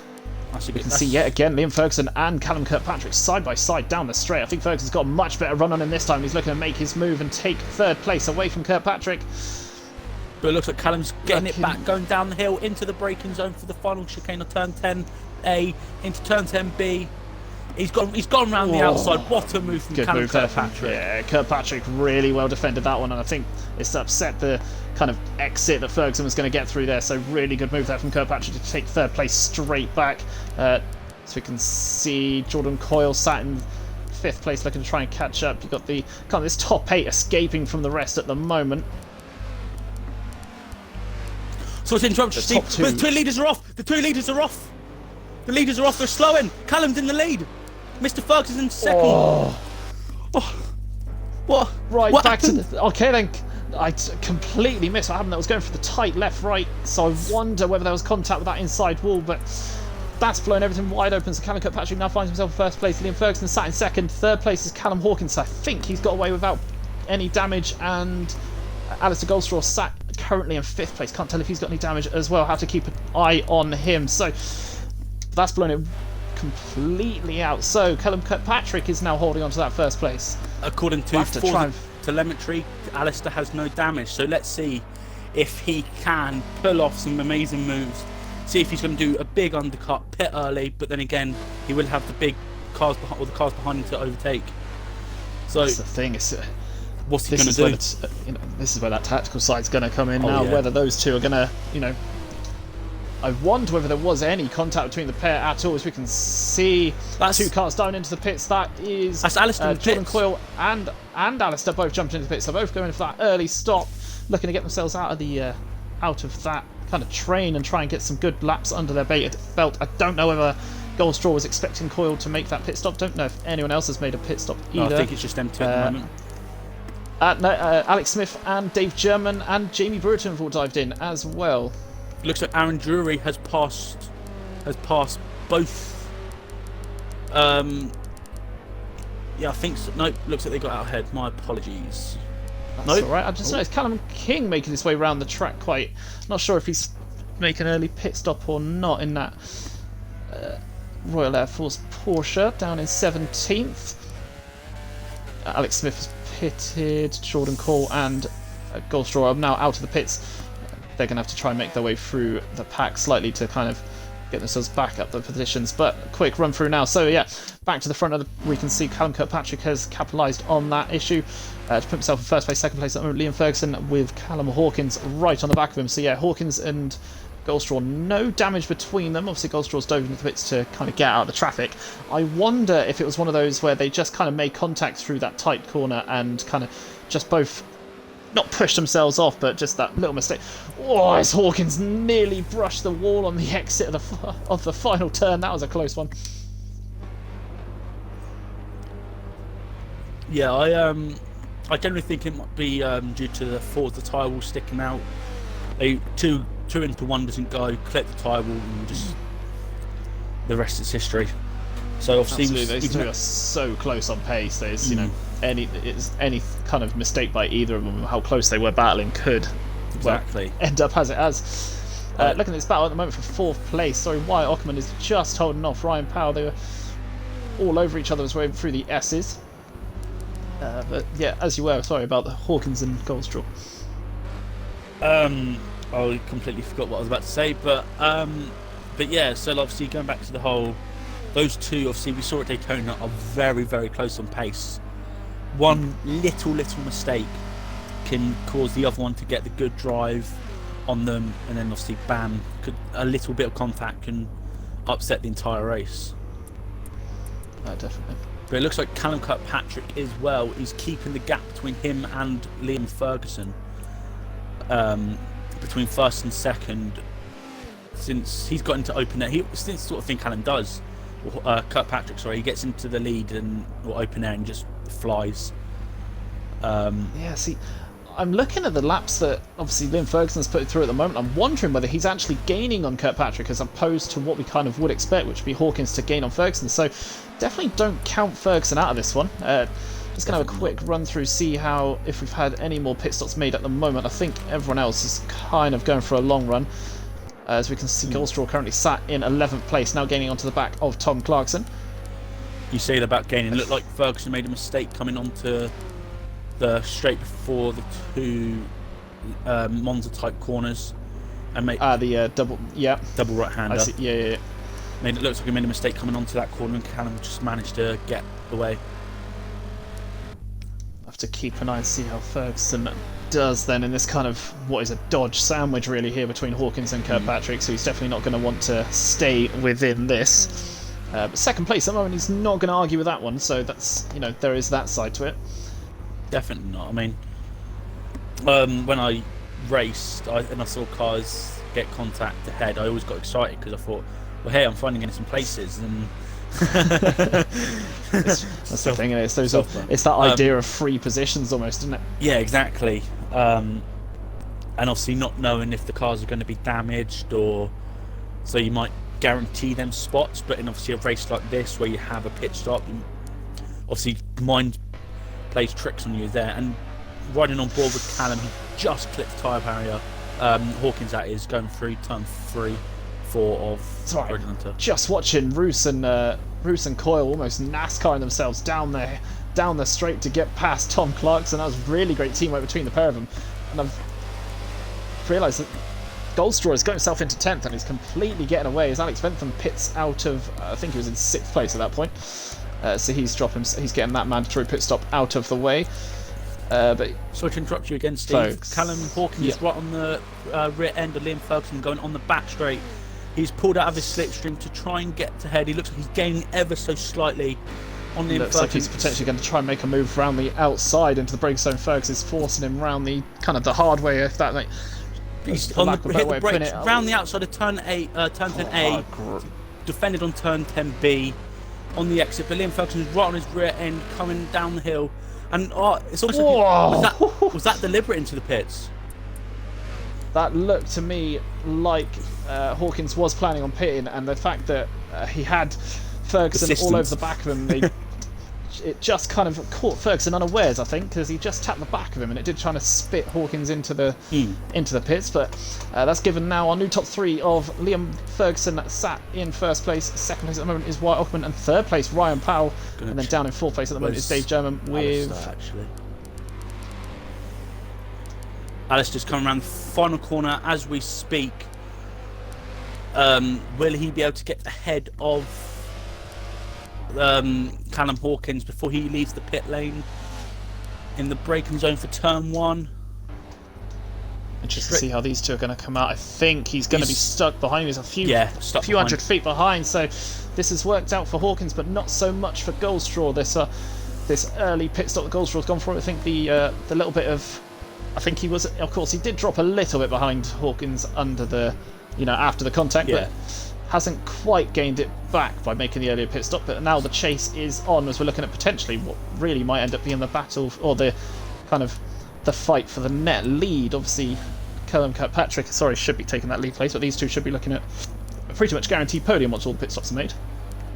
we can see yet again, Liam Ferguson and Callum Kirkpatrick side by side down the straight. I think Ferguson's got a much better run on him this time. He's looking to make his move and take third place away from Kirkpatrick. But it looks like Callum's getting it back, going down the hill into the braking zone for the final chicane of turn 10A into turn 10B. He's gone around the outside. What a move from Callum Kirkpatrick. Yeah, Kirkpatrick really well defended that one, and I think it's upset the kind of exit that Ferguson was going to get through there. So really good move there from Kirkpatrick to take third place straight back. So we can see Jordan Coyle sat in fifth place looking to try and catch up. You've got the kind of this top 8 escaping from the rest at the moment. So it's interrupted, Steve. The two leaders are off. The leaders are off. They're slowing. Callum's in the lead. Mr. Ferguson's second. What? Right, what back happened? to the... Okay, then. I completely missed what happened. That was going for the tight left-right, so I wonder whether there was contact with that inside wall, but that's blown everything wide open, so Callum Kirkpatrick now finds himself in first place. Liam Ferguson sat in second. Third place is Callum Hawkins, so I think he's got away without any damage, and Alistair Goldstraw sat currently in fifth place. Can't tell if he's got any damage as well. Have to keep an eye on him. So that's blown it completely out. So Callum Kirkpatrick is now holding on to that first place. According to telemetry, Alistair has no damage. So let's see if he can pull off some amazing moves. See if he's going to do a big undercut, pit early, but then again, he will have the big cars behind, or the cars behind him to overtake. So that's the thing. What's he going to do? This is where that tactical side's going to come in now. Yeah. Whether those two are going to, I wonder whether there was any contact between the pair at all. As we can see, two cars down into the pits. That's Alistair Jordan Coyle and Alistair both jumped into the pits. They're both going for that early stop, looking to get themselves out of that kind of train and try and get some good laps under their belt. I don't know whether Goldstraw was expecting Coyle to make that pit stop. Don't know if anyone else has made a pit stop either. No, I think it's just them two at the moment. Alex Smith and Dave German and Jamie Brewerton have all dived in as well. Looks like Aaron Drury has passed both. Yeah, I think so. No, looks like they got out ahead. My apologies. That's alright. I just noticed Callum King making his way around the track quite. Not sure if he's making an early pit stop or not in that Royal Air Force Porsche down in 17th. Alex Smith has pitted. Jordan Cole and Goldstraw are now out of the pits. They're going to have to try and make their way through the pack slightly to kind of get themselves back up the positions. But a quick run through now. So yeah, back to the front we can see Callum Kirkpatrick has capitalised on that issue to put himself in first place. Second place, Liam Ferguson with Callum Hawkins right on the back of him. So yeah, Hawkins and Goldstraw, no damage between them. Obviously Goldstraw's dove into the pits to kind of get out of the traffic. I wonder if it was one of those where they just kind of made contact through that tight corner and kind of just both not pushed themselves off, but just that little mistake. Oh, as Hawkins nearly brushed the wall on the exit of the final turn. That was a close one. Yeah, I generally think it might be due to the tyre wall sticking out. Two into one doesn't go, collect the tyre wall, and just the rest is history. So obviously, these two are so close on pace. There's any kind of mistake by either of them, how close they were battling, could end up as it has. Looking at this battle at the moment for fourth place. Sorry, Wyatt Ockerman is just holding off Ryan Powell. They were all over each other as we went through the S's. But yeah, as you were, sorry about the Hawkins and Goldstraw. I completely forgot what I was about to say, but yeah. So obviously going back to the whole. Those two, obviously, we saw at Daytona, are very, very close on pace. One little mistake can cause the other one to get the good drive on them, and then obviously, bam, a little bit of contact can upset the entire race. Definitely. But it looks like Callum Kirkpatrick as well is keeping the gap between him and Liam Ferguson, between first and second, since he's got into open air. Since sort of thing Callum does. Kirkpatrick, he gets into the lead or open air and just flies. Yeah, see, I'm looking at the laps that obviously Liam Ferguson's putting through at the moment. I'm wondering whether he's actually gaining on Kirkpatrick as opposed to what we kind of would expect, which would be Hawkins to gain on Ferguson. So definitely don't count Ferguson out of this one. Just going to have a quick run through, see if we've had any more pit stops made at the moment. I think everyone else is kind of going for a long run. As we can see, Goldstraw currently sat in 11th place, now gaining onto the back of Tom Clarkson. You say that about gaining. It looked like Ferguson made a mistake coming onto the straight before the two Monza type corners, and made the double right-hander. I see. Yeah. It looks like he made a mistake coming onto that corner, and Callum just managed to get away. Have to keep an eye and see how Ferguson does then in this kind of what is a dodge sandwich really here between Hawkins and Kirkpatrick. So he's definitely not going to want to stay within this. But second place at the moment, he's not going to argue with that one. So that's, there is that side to it. Definitely not. I mean, when I raced and I saw cars get contact ahead, I always got excited because I thought, well, hey, I'm finally getting some places. And that's the thing, it's that idea of free positions almost, isn't it? Yeah, exactly. And obviously not knowing if the cars are going to be damaged, or so you might guarantee them spots. But in obviously a race like this where you have a pit stop, obviously mind plays tricks on you there. And riding on board with Callum, he just clipped the tyre barrier. Hawkins, that is, going through turn 3, 4 of Red Hunter. Just watching Roos and Coyle almost NASCARing themselves down the straight to get past Tom Clarkson. That was really great teamwork between the pair of them. And I've realised that Goldstraw has got himself into 10th and he's completely getting away as Alex Bentham pits out of, I think he was in 6th place at that point. So he's getting that mandatory pit stop out of the way. But sorry to interrupt you again, Steve. Folks. Callum Hawkins is right on the rear end of Liam Ferguson, going on the back straight. He's pulled out of his slipstream to try and get to head. He looks like he's gaining ever so slightly on Liam Ferguson. Looks like he's potentially going to try and make a move around the outside into the brake zone. Ferguson is forcing him round the kind of the hard way, if that he's on hit the brakes round the outside of turn 10A, defended on turn 10B on the exit. But Liam Ferguson is right on his rear end, coming down the hill. And it's almost like was that deliberate into the pits? That looked to me like Hawkins was planning on pitting, and the fact that he had Ferguson all over the back of him, it just kind of caught Ferguson unawares, I think, because he just tapped the back of him, and it did try to spit Hawkins into the pits. But that's given now our new top 3 of Liam Ferguson sat in 1st place. 2nd place at the moment is Wyatt Ockerman, and 3rd place Ryan Powell, and then down in 4th place at the moment is Dave German with Alistair's coming around the final corner as we speak. Will he be able to get ahead of Callum Hawkins before he leaves the pit lane in the braking zone for turn 1? Interesting to see how these two are going to come out. I think he's going to be stuck behind. He's a few hundred feet behind. So this has worked out for Hawkins, but not so much for Goldstraw. This early pit stop that Goldstraw's gone for. I think the little bit of, I think he was, of course, he did drop a little bit behind Hawkins under the, after the contact, but hasn't quite gained it back by making the earlier pit stop. But now the chase is on as we're looking at potentially what really might end up being the battle, or the kind of the fight for the net lead. Obviously, Callum Kirkpatrick, should be taking that lead place, but these two should be looking at a pretty much guaranteed podium once all the pit stops are made.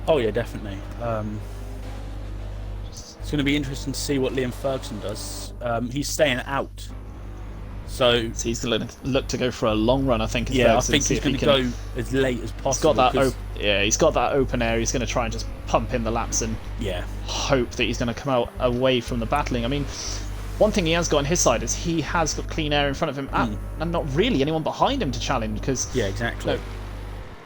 Oh yeah, definitely. It's going to be interesting to see what Liam Ferguson does. He's staying out, so he's going to look to go for a long run. I think. I think he's going to go as late as possible. He's got that open air. He's going to try and just pump in the laps and hope that he's going to come out away from the battling. I mean, one thing he has got on his side is he has got clean air in front of him and not really anyone behind him to challenge, because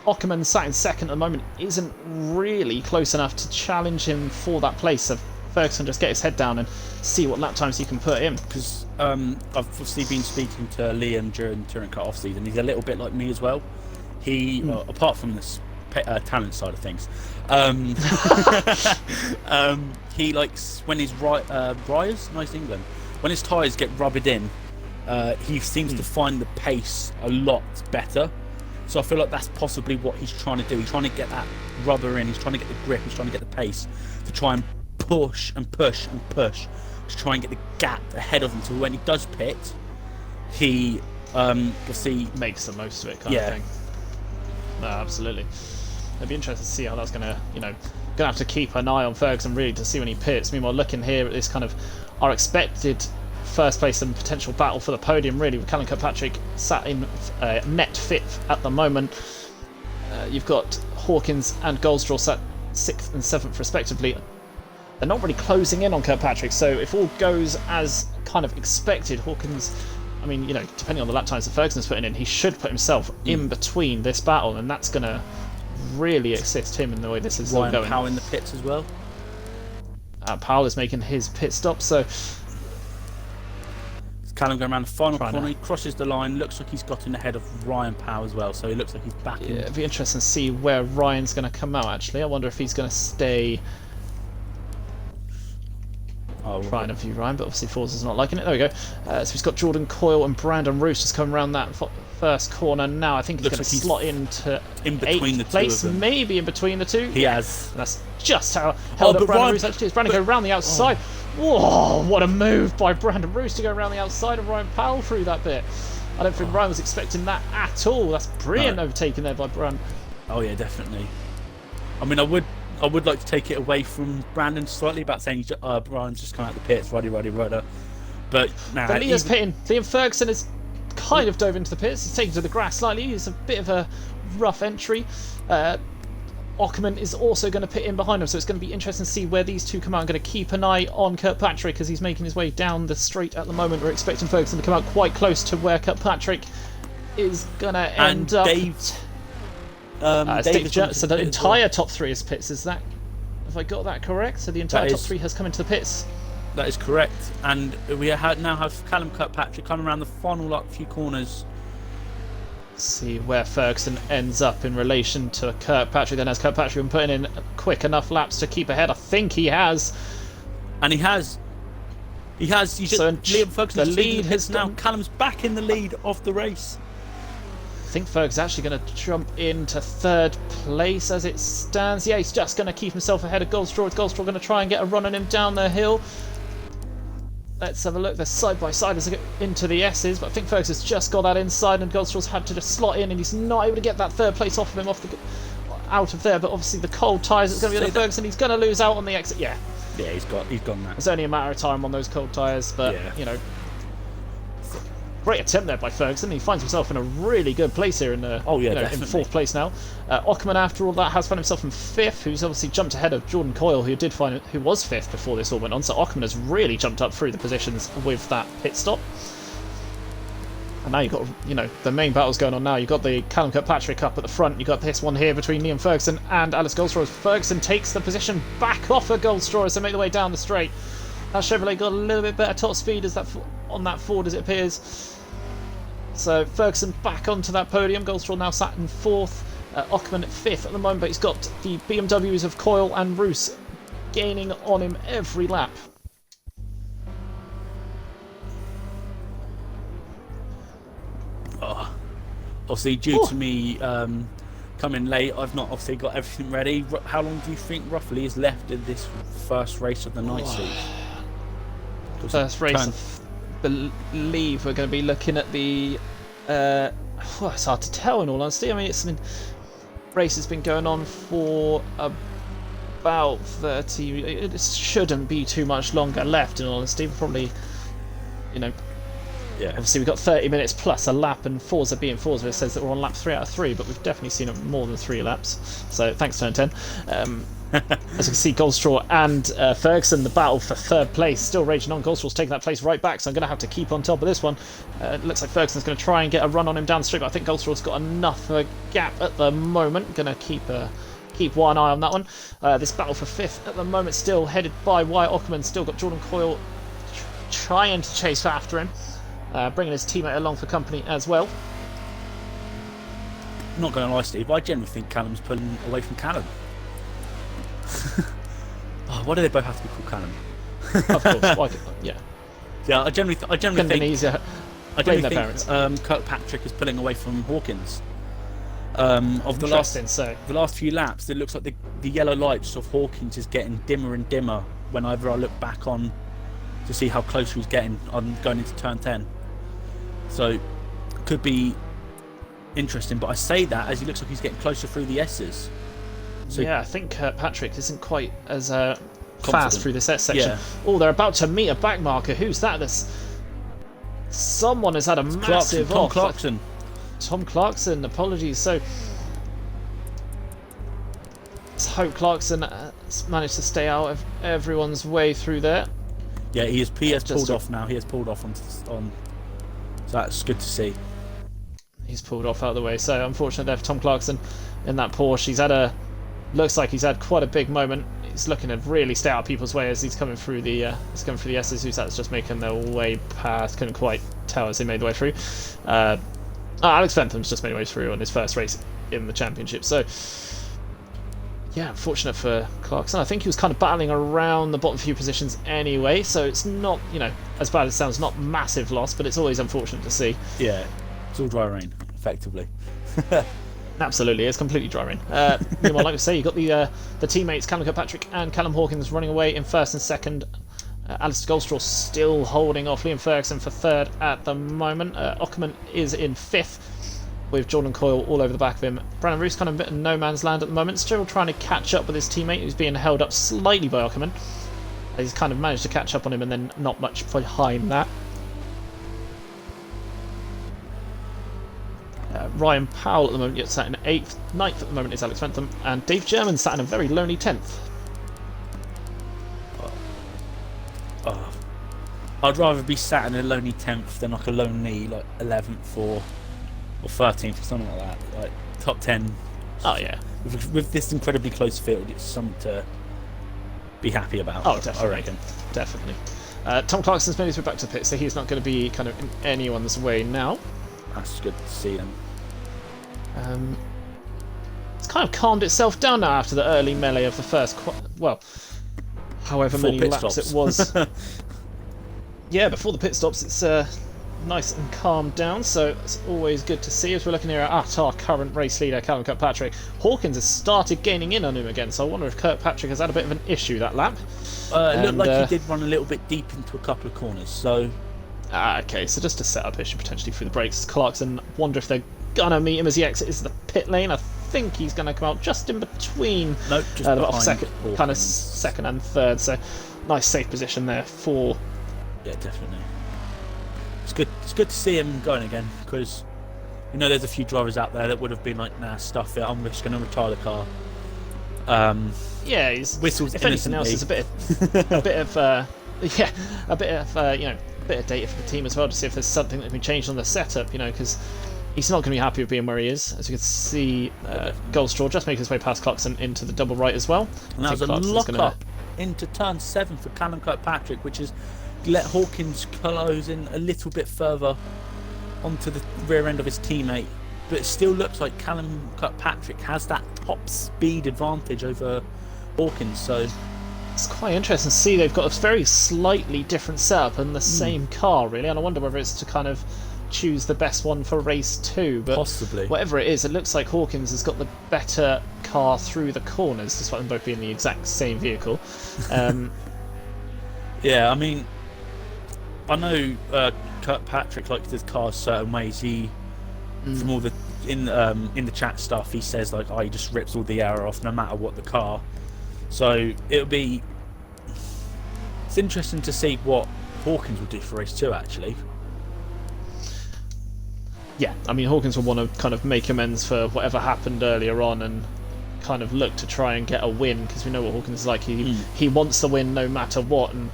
Ockerman sat in 2nd at the moment isn't really close enough to challenge him for that place. So Ferguson just get his head down and see what lap times he can put in. Because I've obviously been speaking to Liam during touring car off season. He's a little bit like me as well. He, apart from this talent side of things, he likes when his ryers, nice England, when his tyres get rubbed in, he seems to find the pace a lot better. So I feel like that's possibly what he's trying to do. He's trying to get that rubber in. He's trying to get the grip. He's trying to get the pace to try and push and push and push to try and get the gap ahead of him, so when he does pit, he you'll see makes the most of it, kind of thing. No, absolutely. It'd be interesting to see how that's gonna, gonna have to keep an eye on Ferguson really to see when he pits. Meanwhile, looking here at this kind of our expected first place and potential battle for the podium, really, with Callum Kirkpatrick sat in net fifth at the moment. You've got Hawkins and Goldstraw sat 6th and 7th respectively. They're not really closing in on Kirkpatrick, so if all goes as kind of expected, Hawkins, I mean, depending on the lap times that Ferguson's putting in, he should put himself in between this battle, and that's going to really assist him in the way this is all going. Powell in the pits as well. Powell is making his pit stop, so Callum going around the final corner, he crosses the line, looks like he's got in ahead of Ryan Powell as well, so he looks like he's back in. Yeah, it'd be interesting to see where Ryan's going to come out, actually. I wonder if he's going to stay. Trying to view Ryan, but obviously Forza's not liking it. There we go. So he's got Jordan Coyle and Brandon Roos just coming around that first corner now. I think he's going to slot into in between the place, two of them. Maybe in between the two. He has. That's just how held up Brandon Roos actually is. Brandon go around the outside. Whoa, what a move by Brandon Roos to go around the outside of Ryan Powell through that bit. I don't think Ryan was expecting that at all. That's brilliant overtaking there by Brandon. Oh yeah, definitely. I mean, I would like to take it away from Brandon slightly about saying Brian's just come out the pits, ruddy. But now Liam's pitting. Liam Ferguson has kind of dove into the pits. He's taken to the grass slightly. It's a bit of a rough entry. Ockerman is also going to pit in behind him, so it's going to be interesting to see where these two come out. I'm going to keep an eye on Kirkpatrick as he's making his way down the straight at the moment. We're expecting Ferguson to come out quite close to where Kirkpatrick is going to end up. So the entire top three is pits. Is that? Have I got that correct? So the entire top three has come into the pits. That is correct, and we now have Callum Kirkpatrick coming around the final few corners. See where Ferguson ends up in relation to Kirkpatrick. Then has Kirkpatrick been putting in quick enough laps to keep ahead? I think he has. And he has. Liam Ferguson. The lead has now. Callum's back in the lead of the race. I think Ferg's actually going to jump into third place as it stands. Yeah, he's just going to keep himself ahead of Goldstraw. Is Goldstraw going to try and get a run on him down the hill? Let's have a look. They're side by side as they get into the S's, but I think Fergus has just got that inside, and Goldstraw's had to just slot in, and he's not able to get that third place off of him, out of there. But obviously the cold tyres, it's going to be on Ferguson. He's going to lose out on the exit. Yeah, he's gone now. It's only a matter of time on those cold tyres, but great attempt there by Ferguson. He finds himself in a really good place here in in fourth place now. Ockerman, after all that, has found himself in fifth, who's obviously jumped ahead of Jordan Coyle, who was fifth before this all went on. So Ockerman has really jumped up through the positions with that pit stop. And now you've got, the main battle's going on now. You've got the Callum Kirkpatrick up at the front. You've got this one here between Liam Ferguson and Alice Goldstraw. Ferguson takes the position back off of Goldstraw as they make their way down the straight. Now Chevrolet got a little bit better top speed on that Ford as it appears. So Ferguson back onto that podium. Goldstraw now sat in fourth. Ockerman at fifth at the moment, but he's got the BMWs of Coyle and Roos gaining on him every lap. Obviously, due to me coming late, I've not obviously got everything ready. How long do you think roughly is left in this first race of the night series? First race, I believe we're going to be looking at the. It's hard to tell in all honesty. I mean, race has been going on for about 30. It shouldn't be too much longer left in all honesty. Probably, Yeah. Obviously, we've got 30 minutes plus a lap, and Forza being Forza, it says that we're on lap 3 out of 3, but we've definitely seen more than 3 laps. So thanks, Turn 10. As you can see, Goldstraw and Ferguson, the battle for third place, still raging on. Goldstraw's taking that place right back, so I'm going to have to keep on top of this one. It looks like Ferguson's going to try and get a run on him down the straight, but I think Goldstraw's got enough gap at the moment. Going to keep one eye on that one. This battle for fifth at the moment, still headed by Wyatt Ockerman. Still got Jordan Coyle trying to chase after him. Bringing his teammate along for company as well. I'm not going to lie, Steve, I generally think Callum's pulling away from Callum. Why do they both have to be called Callum? Of course, yeah. Yeah, I generally think easier. Kirkpatrick is pulling away from Hawkins. Of the last few laps, it looks like the yellow lights of Hawkins is getting dimmer and dimmer whenever I look back on to see how close he was getting on going into turn 10. So could be interesting, but I say that as he looks like he's getting closer through the S's. So yeah, I think Patrick isn't quite as fast through this S section. Yeah. Oh, they're about to meet a back marker. Who's that? Someone has had a massive Tom off. Clarkson. Tom Clarkson, apologies. So let's hope Clarkson managed to stay out of everyone's way through there. Yeah, he has pulled a- off now. He has pulled off on. So that's good to see. He's pulled off out of the way. So unfortunate there for Tom Clarkson in that Porsche. He's had looks like he's had quite a big moment. He's looking to really stay out of people's way as he's coming through the S's. Who's that's just making their way past. Couldn't quite tell as they made their way through. Alex Bentham's just made his way through on his first race in the championship. So yeah, unfortunate for Clarkson. I think he was kind of battling around the bottom few positions anyway. So it's not, as bad as it sounds, not massive loss, but it's always unfortunate to see. Yeah, it's all dry rain, effectively. Absolutely, it's completely dry rain. Meanwhile, like I say, you've got the teammates Callum Kirkpatrick and Callum Hawkins running away in first and second. Alistair Goldstraw still holding off Liam Ferguson for third at the moment. Ockerman is in fifth with Jordan Coyle all over the back of him. Brandon Roos kind of a bit in no man's land at the moment, still trying to catch up with his teammate who's being held up slightly by Ockerman. He's kind of managed to catch up on him and then not much behind that. Ryan Powell at the moment gets sat in 8th. 9th at the moment is Alex Bentham, and Dave German sat in a very lonely 10th. I'd rather be sat in a lonely 10th than like a lonely 11th or 13th or something like that. Like top 10. Oh yeah. With this incredibly close field, it's something to be happy about. Oh, definitely. I reckon. Definitely. Tom Clarkson's made his way back to the pit, so he's not going to be kind of in anyone's way now. That's good to see them. It's kind of calmed itself down now after the early melee of the first, however many laps it was. Yeah, before the pit stops, it's nice and calmed down, so it's always good to see as we're looking here at our current race leader, Callum Kirkpatrick. Hawkins has started gaining in on him again, so I wonder if Kirkpatrick has had a bit of an issue that lap. It looked like he did run a little bit deep into a couple of corners, so... Okay, so just a setup issue potentially through the brakes. Clarkson, wonder if they're gonna meet him as he exits the pit lane. I think he's gonna come out just in between nope, just the second and third. So nice safe position there for. Yeah, definitely. It's good. It's good to see him going again because there's a few drivers out there that would have been like, nah, stuff it. I'm just gonna retire the car. Yeah, he's whistles. If anything else, it's a bit of data for the team as well to see if there's something that can be changed on the setup, because he's not going to be happy with being where he is. As you can see, Goldstraw just making his way past Clarkson into the double right as well. And that was a lock-up into turn 7 for Callum Kirkpatrick, which has let Hawkins close in a little bit further onto the rear end of his teammate. But it still looks like Callum Kirkpatrick has that top speed advantage over Hawkins, so... It's quite interesting to see they've got a very slightly different setup and the same car, really, and I wonder whether it's to kind of choose the best one for race 2, but possibly. Whatever it is, it looks like Hawkins has got the better car through the corners, despite them both being the exact same vehicle. Yeah, I mean, I know Kirkpatrick likes his cars certain ways. He, from all the in the chat stuff, he says like, he just rips all the air off no matter what the car. So it's interesting to see what Hawkins will do for race 2 actually. Yeah, I mean Hawkins will want to kind of make amends for whatever happened earlier on and kind of look to try and get a win, because we know what Hawkins is like. He wants the win no matter what, and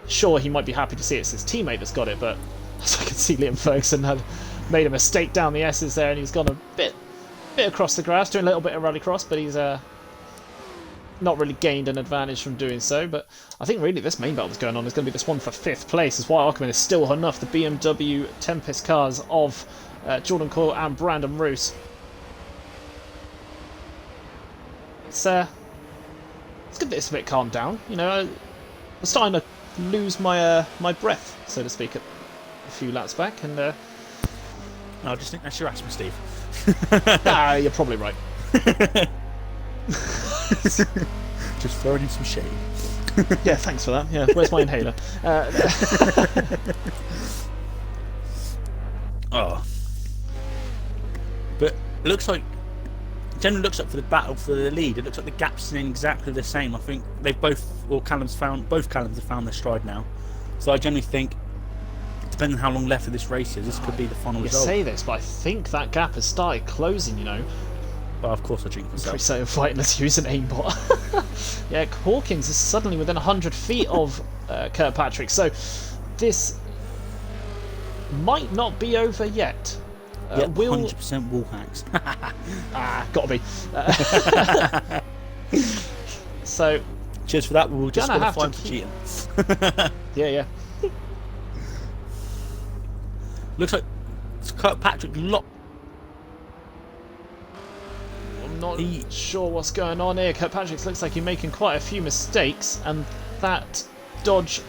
sure, he might be happy to see it's his teammate that's got it, but as I can see, Liam Ferguson had made a mistake down the S's there, and he's gone a bit across the grass, doing a little bit of rallycross, but he's not really gained an advantage from doing so. But I think really this main battle that's going on is going to be this one for 5th place, as Wyatt Ockerman is still enough the BMW Tempest cars of Jordan Coyle and Brandon Roos. It's good that it's a bit calmed down. I'm starting to lose my my breath, so to speak, a few laps back, and I just think that's your asthma, Steve. You're probably right. Just throwing in some shade. Yeah, thanks for that. Yeah, where's my inhaler? Oh. But it looks like, generally looks like for the battle for the lead, it looks like the gap's in exactly the same. I think they've both Callums have found their stride now. So I generally think, depending on how long left of this race is, this could be the final You result. say this, but I think that gap has started closing, you know. Well, of course I drink myself. Pretty certain fighting, let's use an aimbot. Yeah, Hawkins is suddenly within 100 feet of Kirkpatrick, so this might not be over yet. Yeah, 100% wall hacks. Gotta be. So, cheers for that. We'll just gonna got have to to cheating. yeah. Looks like Kirkpatrick locked. I'm not sure what's going on here. Kirkpatrick looks like he's making quite a few mistakes, and that dodge.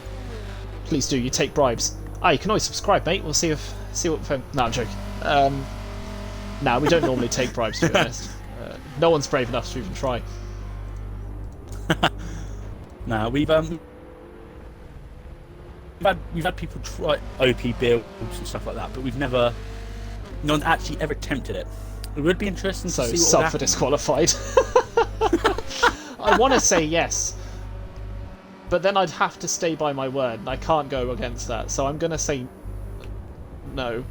Please do. You take bribes. You can always subscribe, mate. We'll see what. No, I'm joking. No, we don't normally take bribes, to be honest. No one's brave enough to even try. No, we've had people try OP builds and stuff like that, but no one actually ever attempted it. It would be interesting to see what sub would for happen. disqualified. I want to say yes, but then I'd have to stay by my word, and I can't go against that. So I'm gonna say no.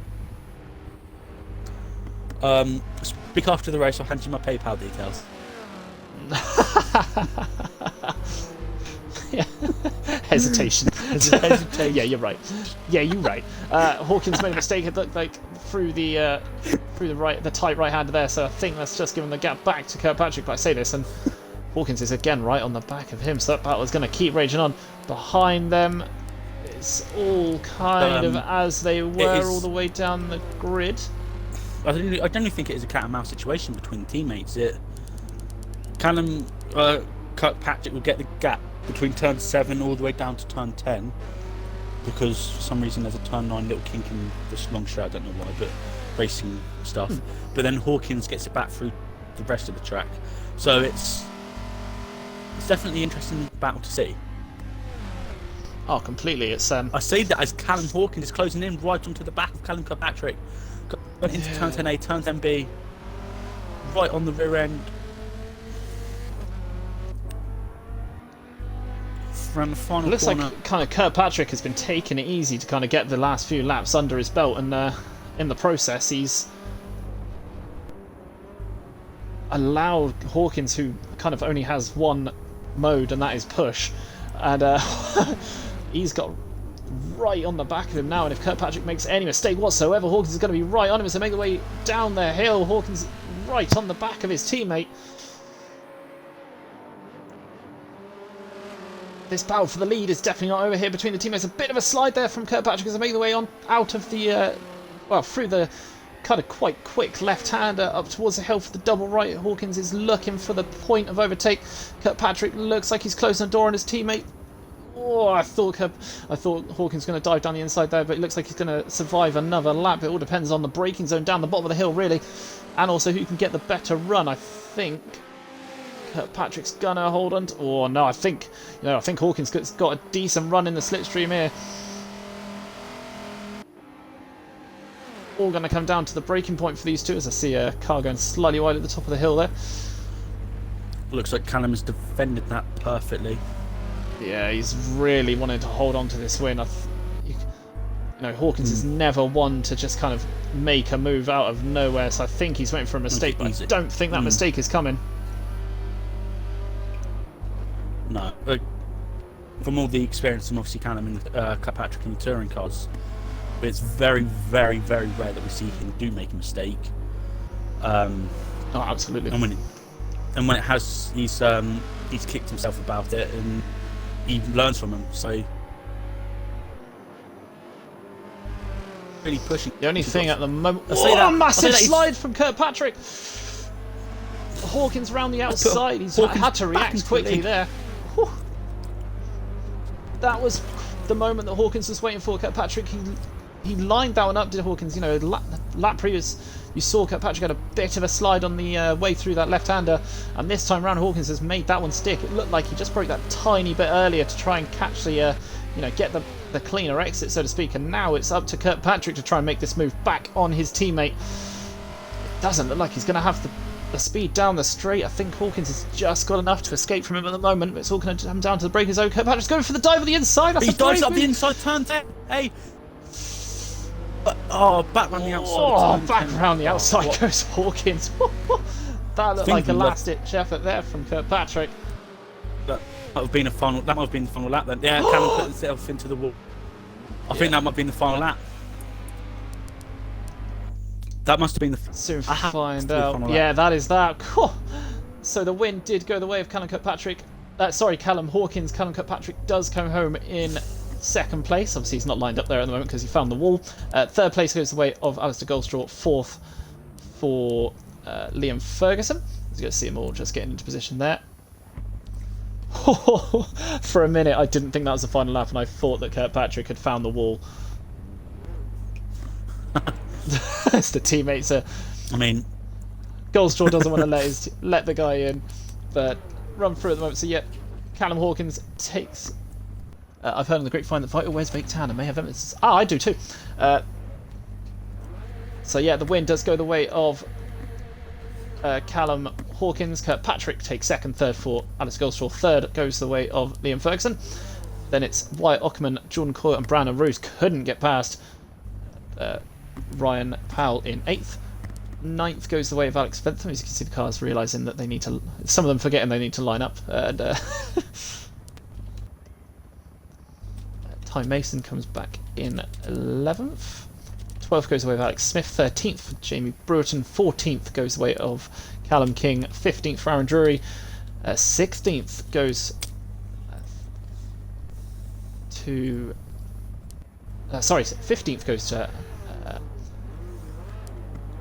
Speak after the race. I'll hand you my PayPal details. Yeah. Hesitation. Yeah, you're right. Yeah, you're right. Hawkins made a mistake. It looked like through the tight right hander there. So I think that's just given the gap back to Kirkpatrick. But I say this, and Hawkins is again right on the back of him. So that battle is going to keep raging on. Behind them, it's all kind of as they were all the way down the grid. I don't think it is a cat and mouse situation between teammates. Kirkpatrick will get the gap between turn 7 all the way down to turn 10 because for some reason there's a turn 9 little kink in this long straight. I don't know why, but racing stuff. But then Hawkins gets it back through the rest of the track. So it's definitely an interesting battle to see. Oh, completely. It's I say that as Callum Hawkins is closing in right onto the back of Callum Kirkpatrick. Going into turn 10A, turn 10B, right on the rear end. Around the final looks corner. like kind of Kirkpatrick has been taking it easy to kind of get the last few laps under his belt, and in the process he's allowed Hawkins, who kind of only has one mode, and that is push, and he's got right on the back of him now, and if Kirkpatrick makes any mistake whatsoever, Hawkins is going to be right on him as they make their way down the hill. Hawkins right on the back of his teammate. This battle for the lead is definitely not over here between the teammates. A bit of a slide there from Kirkpatrick as they make their way on out of the through the kind of quite quick left-hander up towards the hill for the double right. Hawkins is looking for the point of overtake. Kirkpatrick looks like he's closing the door on his teammate. Oh, I thought Hawkins was going to dive down the inside there, but it looks like he's going to survive another lap. It all depends on the braking zone down the bottom of the hill, really, and also who can get the better run. I think Kirkpatrick's going to hold on to... Oh, no, I think Hawkins has got a decent run in the slipstream here. All going to come down to the braking point for these two, as I see a car going slightly wide at the top of the hill there. Looks like Callum has defended that perfectly. Yeah, he's really wanted to hold on to this win. Hawkins is never one to just kind of make a move out of nowhere, so I think he's waiting for a mistake, but I don't think that mistake is coming. No. From all the experience, and obviously Callum and Kirkpatrick in the touring cars, but it's very, very, very rare that we see him do make a mistake. Oh, absolutely. And when it has, he's kicked himself about it, and he learns from him. So really pushing. The only thing at the moment... Oh, massive slide from Kirkpatrick! Hawkins round the outside. He's had to react quickly there. Whew. That was the moment that Hawkins was waiting for. Kirkpatrick, he lined that one up, did Hawkins. Lap previous, You saw Kirkpatrick had a bit of a slide on the way through that left-hander, and this time round Hawkins has made that one stick. It looked like he just broke that tiny bit earlier to try and catch the, get the cleaner exit, so to speak, and now it's up to Kirkpatrick to try and make this move back on his teammate. It doesn't look like he's going to have the speed down the straight. I think Hawkins has just got enough to escape from him at the moment. It's all going to come down to the breaking zone. Kirkpatrick's going for the dive on the inside. That's he dives up the inside turn 10. Hey. Back round the outside. Back round the outside goes Hawkins. That looked like a last-ditch effort there from Kirkpatrick. That might have been the final lap then. Yeah, Callum put himself into the wall. I think that might have been the final lap. That must have been the... Soon find out. Yeah, that is that. So the win did go the way of Callum Kirkpatrick. Callum Hawkins. Callum Kirkpatrick does come home in second place. Obviously, he's not lined up there at the moment because he found the wall. Third place goes the way of Alistair Goldstraw. Fourth for Liam Ferguson. As you can see them all just getting into position there. For a minute, I didn't think that was the final lap, and I thought that Kirkpatrick had found the wall. As the teammates are... I mean... Goldstraw doesn't want to let the guy in, but run through at the moment. So, yeah, Callum Hawkins takes... I've heard on the grapevine that Vital wears baked tan and may have evidence. I do too. So, yeah, the win does go the way of Callum Hawkins. Kirkpatrick takes second, third for Alice Goldstraw. Third goes the way of Liam Ferguson. Then it's Wyatt Ockerman, Jordan Coyle and Brandon Roos couldn't get past Ryan Powell in 8th. 9th goes the way of Alex Bentham. As you can see, the cars realising that they need to... Some of them forgetting they need to line up. And Ty Mason comes back in 11th. 12th goes the way of Alex Smith. 13th for Jamie Brewerton. 14th goes the way of Callum King. 15th for Aaron Drury. 16th goes to... 15th goes to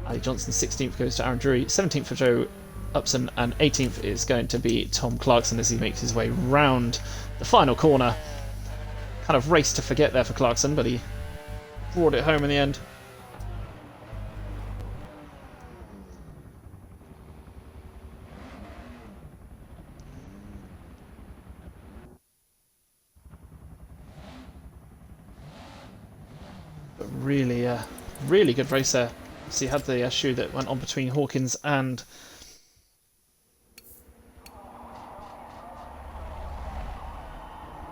Ali Johnson. 16th goes to Aaron Drury. 17th for Joe Upson. And 18th is going to be Tom Clarkson as he makes his way round the final corner. Kind of race to forget there for Clarkson, but he brought it home in the end. But really good race there. So you had the shoe that went on between Hawkins and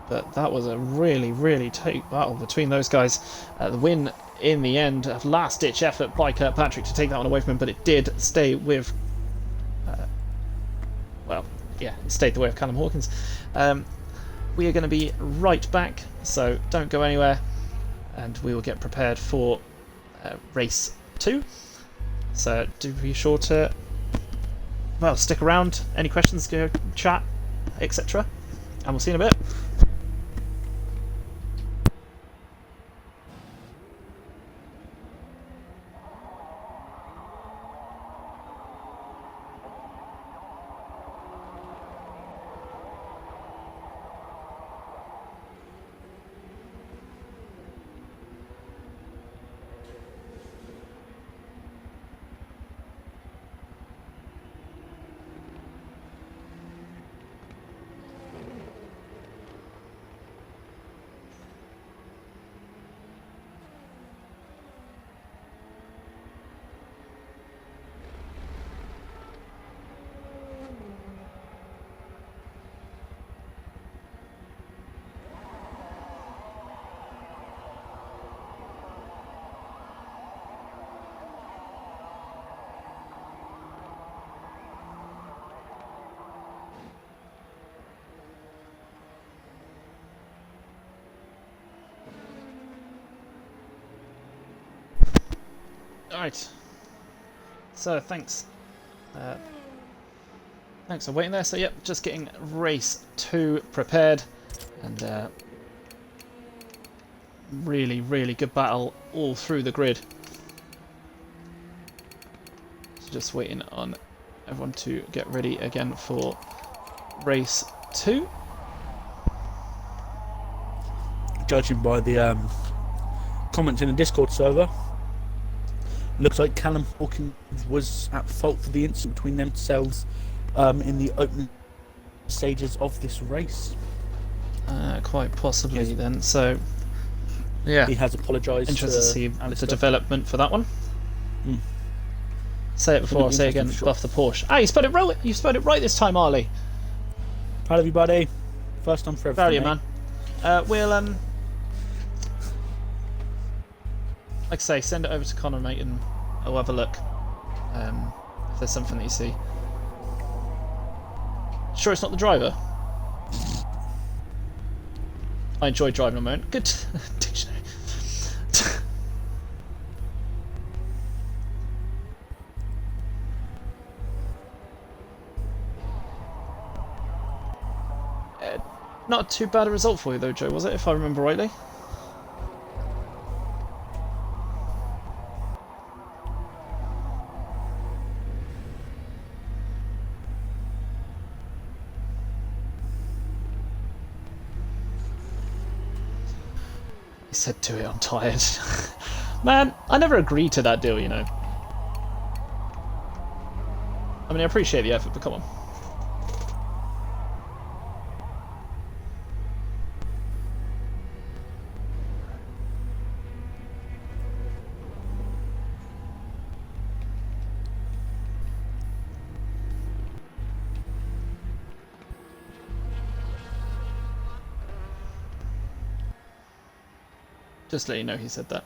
but that was a really tight battle between those guys. The win in the end, a last-ditch effort by Kirkpatrick to take that one away from him, but it did stay with it stayed the way of Callum Hawkins. We are going to be right back, so don't go anywhere, and we will get prepared for race 2. So do be sure to stick around. Any questions, go chat, etc. And we'll see you in a bit. Alright, so thanks for waiting there. So yep, just getting race 2 prepared, and really good battle all through the grid. So just waiting on everyone to get ready again for race 2. Judging by the comments in the Discord server, Looks like Callum Hawkins was at fault for the incident between themselves in the opening stages of this race. Quite possibly then. So, yeah. He has apologised. Interested to see Alistair. the development for that one. Say it before I say it again. Sure. Buff the Porsche. Ah, you spelled it right. You spelled it right this time, Arlie. Proud of you, buddy. First time for everything. Proud of you, man. We'll like I say, send it over to Connor, mate, and I'll have a look. If there's something that you see. Sure, it's not the driver. I enjoy driving on my own. Good dictionary. Not too bad a result for you though, Joe, was it, if I remember rightly? He said, do it, I'm tired. Man, I never agreed to that deal, you know. I mean, I appreciate the effort, but come on. Just let you know he said that.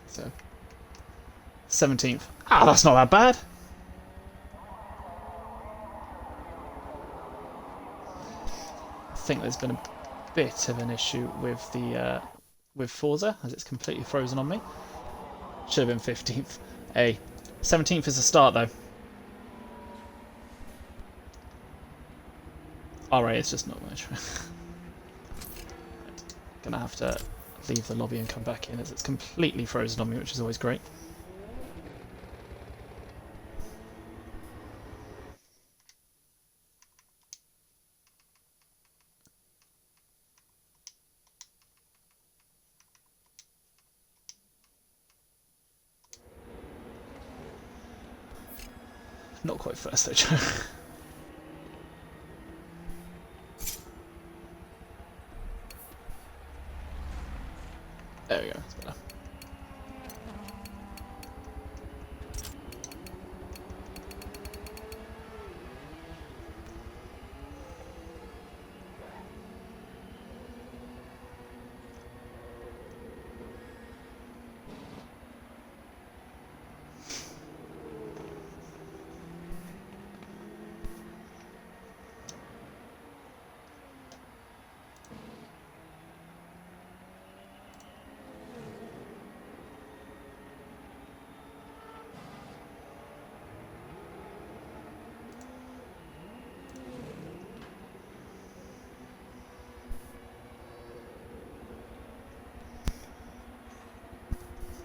So, 17th. Ah, that's not that bad. I think there's been a bit of an issue with the with Forza, as it's completely frozen on me. Should have been 15th. Hey, 17th is the start though. Alright, it's just not much. Gonna have to leave the lobby and come back in as it's completely frozen on me, which is always great. Not quite first though, Joe. There we go, that's better.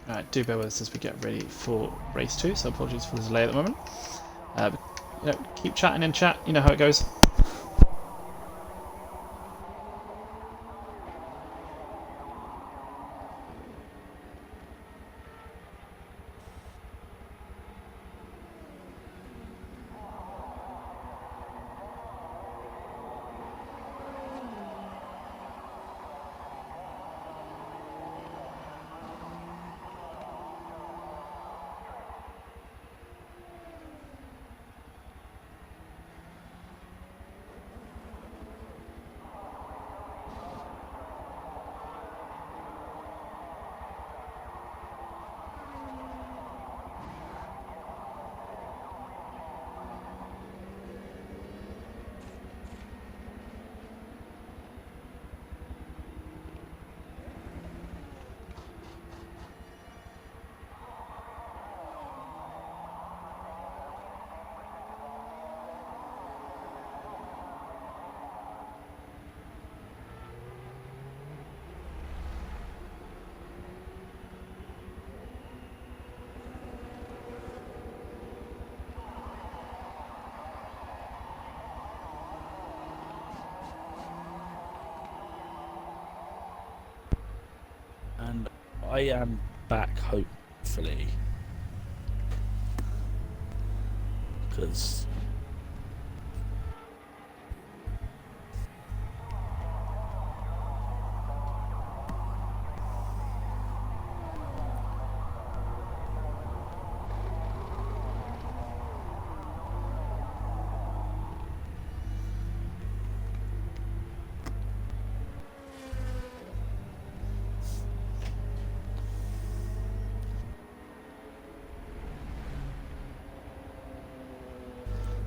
Alright, do bear with us as we get ready for race 2, so apologies for the delay at the moment. But, you know, keep chatting in chat, you know how it goes. And I am back, hopefully. Because...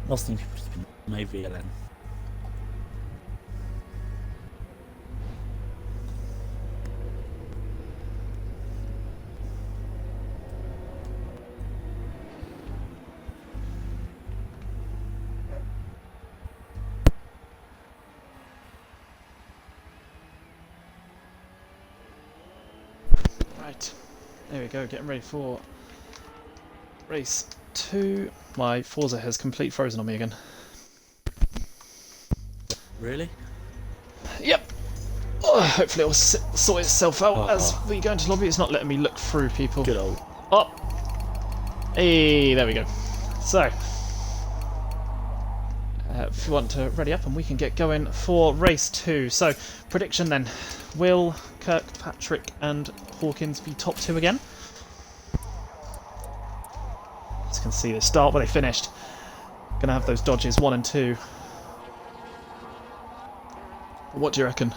Nothing may VLN. Right, there we go, getting ready for race 2. My Forza has completely frozen on me again. Really? Yep. Oh, hopefully it will sort itself out as we go into lobby. It's not letting me look through people. Good old. Oh! Hey, there we go. So, if you want to ready up and we can get going for race 2. So, prediction then. Will Kirkpatrick and Hawkins be top 2 again? As you can see, they start where they finished. Gonna have those dodges 1 and 2. What do you reckon?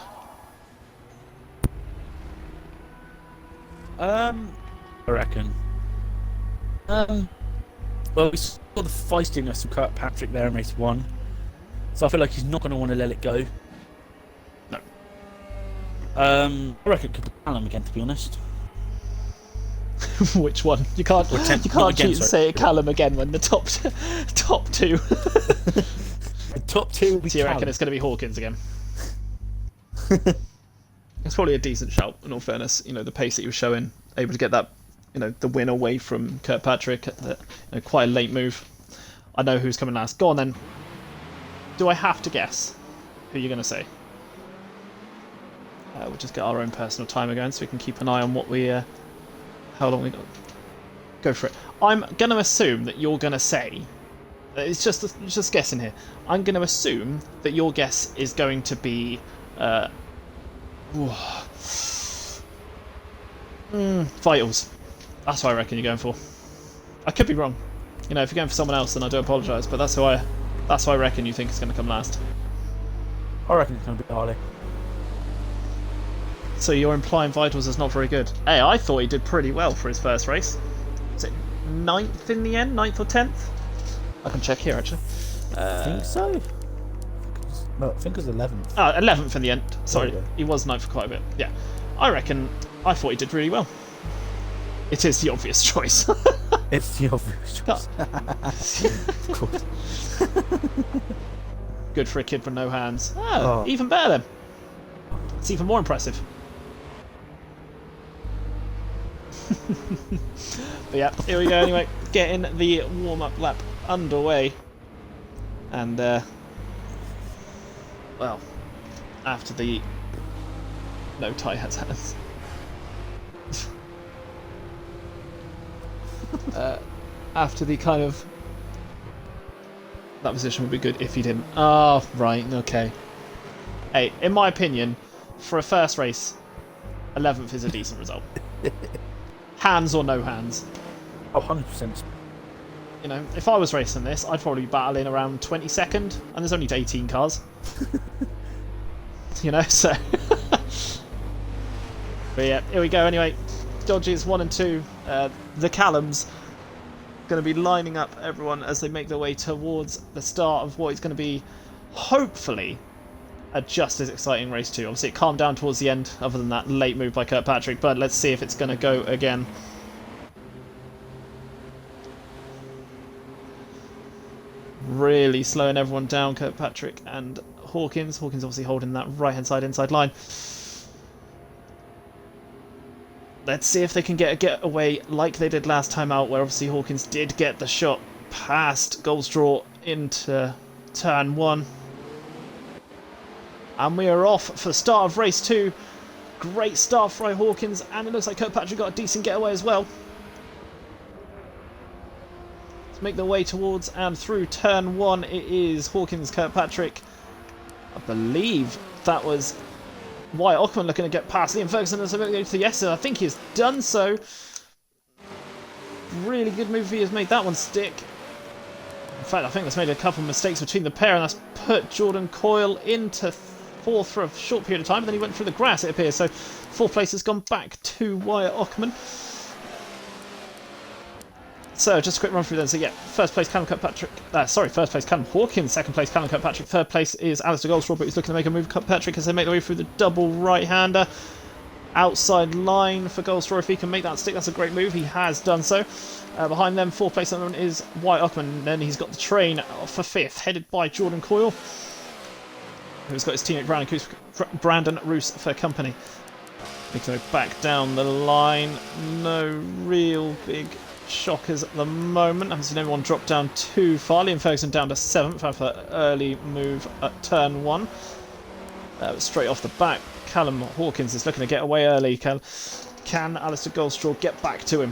I reckon. Well, we saw the feistiness of Kirkpatrick there in race 1, so I feel like he's not going to want to let it go. No. I reckon it could be Callum again, to be honest. Which one? You can't cheat and say Callum again when the top 2. The top 2 will be So you Callum. reckon it's going to be Hawkins again? It's probably a decent shout, in all fairness. You know, the pace that he was showing, able to get that, you know, the win away from Kirkpatrick, quite a late move. I know who's coming last. Go on then. Do I have to guess who you're going to say? We'll just get our own personal timer going so we can keep an eye on what we, how long we got. Go for it. I'm going to assume that you're going to say, it's just guessing here. I'm going to assume that your guess is going to be, Vitals. That's what I reckon you're going for. I could be wrong. You know, if you're going for someone else, then I do apologise. But that's who I reckon you think is going to come last. I reckon it's going to be Harley. So you're implying Vitals is not very good. Hey, I thought he did pretty well for his first race. Was it 9th in the end? 9th or 10th? I can check here, actually. I think so. No, I think it was 11th. 11th in the end. Sorry, Okay. he was 9th for quite a bit. Yeah. I thought he did really well. It is the obvious choice. It's the obvious choice. Of course. Good for a kid with no hands. Even better then. It's even more impressive. But yeah, here we go anyway. Getting the warm-up lap underway. And, well, after the... No, Ty has hands. After the kind of... That position would be good if he didn't. Oh, right, okay. Hey, in my opinion, for a first race, 11th is a decent result. Hands or no hands. Oh, 100%. You know, if I was racing this, I'd probably be battling around 22nd, and there's only 18 cars. You know, so... But yeah, here we go anyway. Dodges 1 and 2. The Callums going to be lining up everyone as they make their way towards the start of what is going to be, hopefully, a just as exciting race 2. Obviously, it calmed down towards the end, other than that late move by Kirkpatrick, but let's see if it's going to go again. Really slowing everyone down, Kirkpatrick and Hawkins. Hawkins obviously holding that right-hand side inside line. Let's see if they can get a getaway like they did last time out, where obviously Hawkins did get the shot past Goldstraw into turn 1. And we are off for the start of race 2. Great start for Hawkins, and it looks like Kirkpatrick got a decent getaway as well. To make their way towards and through turn 1, it is Hawkins, Kirkpatrick. I believe that was Wyatt Ockerman looking to get past Liam Ferguson as going to go to the yes, I think he's done so. Really good move he has made that one stick. In fact, I think that's made a couple of mistakes between the pair, and that's put Jordan Coyle into 4th for a short period of time, but then he went through the grass, it appears. So 4th place has gone back to Wyatt Ockerman. So just a quick run through then. So yeah, first place Callum Kirkpatrick. First place Callum Hawkins. Second place Callum Kirkpatrick. Third place is Alistair Goldstraw, but he's looking to make a move. Kirkpatrick as they make their way through the double right-hander. Outside line for Goldstraw. If he can make that stick, that's a great move. He has done so. Behind them, 4th place is Wyatt Ockerman. Then he's got the train for 5th, headed by Jordan Coyle, who's got his teammate Brandon Roos for company. Making their way back down the line. No real big shockers at the moment. I haven't seen anyone drop down too far. Liam Ferguson down to 7th after that early move at turn 1. Straight off the back, Callum Hawkins is looking to get away early. Can Alistair Goldstraw get back to him?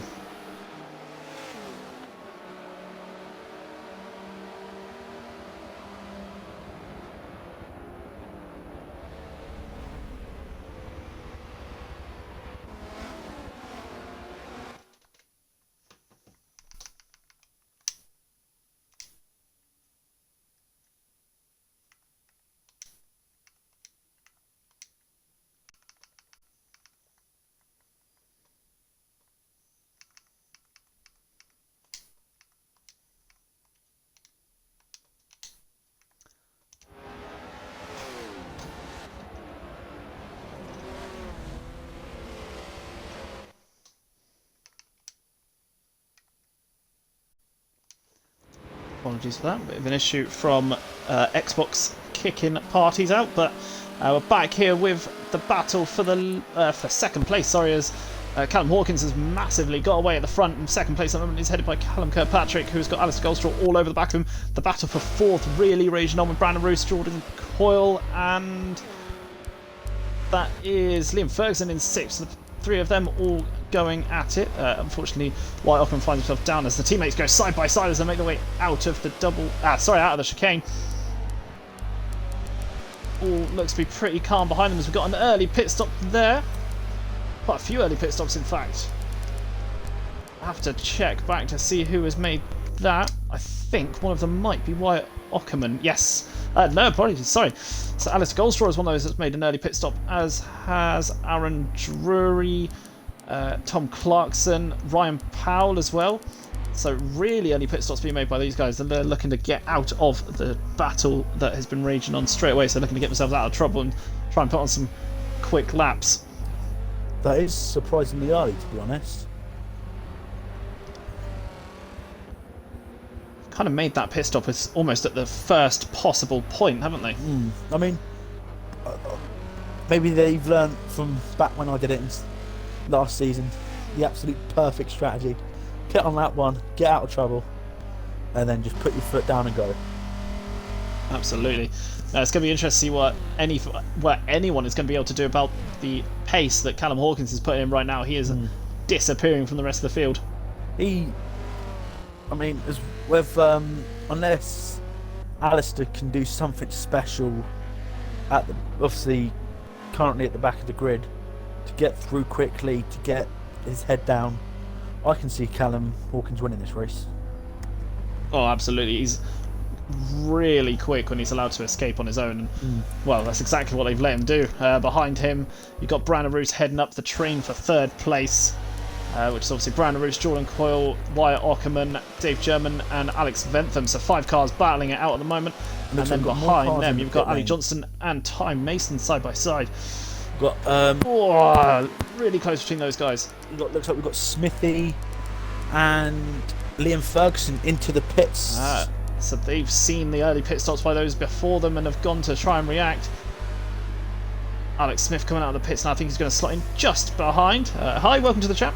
Apologies for that, bit of an issue from Xbox kicking parties out, but we're back here with the battle for the for second place. Sorry, as Callum Hawkins has massively got away at the front. In second place at the moment is headed by Callum Kirkpatrick, who's got Alistair Goldstraw all over the back of him. The battle for 4th really raging on with Brandon Roos, Jordan Coyle, and that is Liam Ferguson in 6th. The 3 of them all going at it. Unfortunately, Wyatt Ockerman finds himself down as the teammates go side by side as they make their way out of the out of the chicane. All looks to be pretty calm behind them as we've got an early pit stop there. Quite a few early pit stops, in fact. I have to check back to see who has made that. I think one of them might be Wyatt Ockerman. Yes. No, apologies. Sorry. So Alistair Goldstraw is one of those that's made an early pit stop, as has Aaron Drury, Tom Clarkson, Ryan Powell as well. So really early pit stops being made by these guys, and they're looking to get out of the battle that has been raging on straight away. So they're looking to get themselves out of trouble and try and put on some quick laps. That is surprisingly early, to be honest. Kind of made that pit stop as almost at the first possible point, haven't they? I mean, maybe they've learned from back when I did it last season. The absolute perfect strategy. Get on that one, get out of trouble, and then just put your foot down and go. Absolutely. It's going to be interesting to see what anyone is going to be able to do about the pace that Callum Hawkins is putting in right now. He is disappearing from the rest of the field. I mean, unless Alistair can do something special obviously currently at the back of the grid to get through quickly, to get his head down, I can see Callum Hawkins winning this race. Oh, absolutely. He's really quick when he's allowed to escape on his own. Well, that's exactly what they've let him do. Behind him, you've got Brandon Roos heading up the train for 3rd place, which is obviously Brandon Roos, Jordan Coyle, Wyatt Ockerman, Dave German, and Alex Ventham. So 5 cars battling it out at the moment. And then behind them, you've got Ali Johnson and Ty Mason side by side. We've got really close between those guys. Looks like we've got Smithy and Liam Ferguson into the pits. So they've seen the early pit stops by those before them and have gone to try and react. Alex Smith coming out of the pits now. I think he's going to slot in just behind. Hi, welcome to the chat.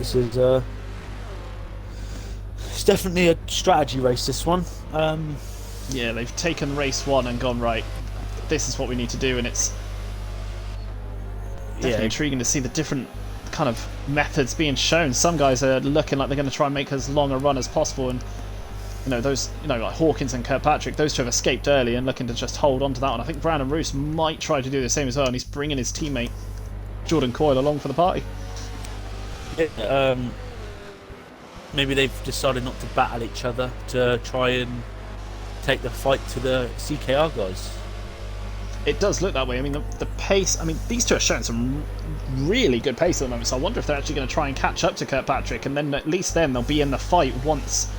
This is it's definitely a strategy race. This one. Yeah, they've taken race 1 and gone, right, this is what we need to do, and it's definitely intriguing to see the different kind of methods being shown. Some guys are looking like they're going to try and make as long a run as possible, and those, like Hawkins and Kirkpatrick, those two have escaped early and looking to just hold on to that one. I think Brandon Roos might try to do the same as well, and he's bringing his teammate Jordan Coyle along for the party. Yeah, maybe they've decided not to battle each other to try and take the fight to the CKR guys. It does look that way. I mean, the pace. I mean, these two are showing some really good pace at the moment. So I wonder if they're actually going to try and catch up to Kirkpatrick, and then at least then they'll be in the fight once,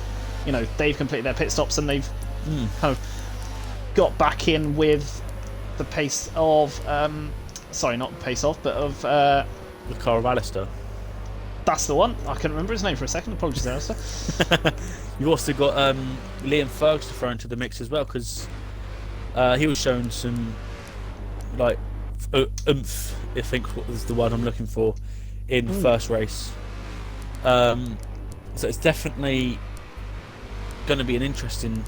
they've completed their pit stops and they've kind of got back in with the pace of. Sorry, not the pace of, but of. The car of Alistair. That's the one. I couldn't remember his name for a second. Apologies, Alistair. You've also got Liam Fergs to throw into the mix as well, because he was showing some oomph, I think was the word I'm looking for, in the first race. So it's definitely going to be an interesting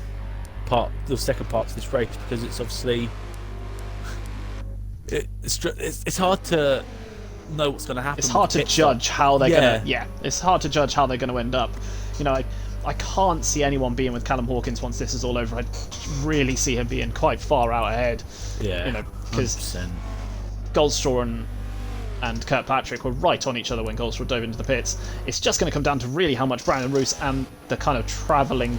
part, the second part of this race, because it's obviously it's hard to know what's going to happen. It's hard to judge how they're going to. Yeah, it's hard to judge how they're going to end up. I can't see anyone being with Callum Hawkins once this is all over. I really see him being quite far out ahead. Yeah, because Goldstraw and Kirkpatrick were right on each other when Goldstraw dove into the pits. It's just going to come down to really how much Brandon Roos and the kind of travelling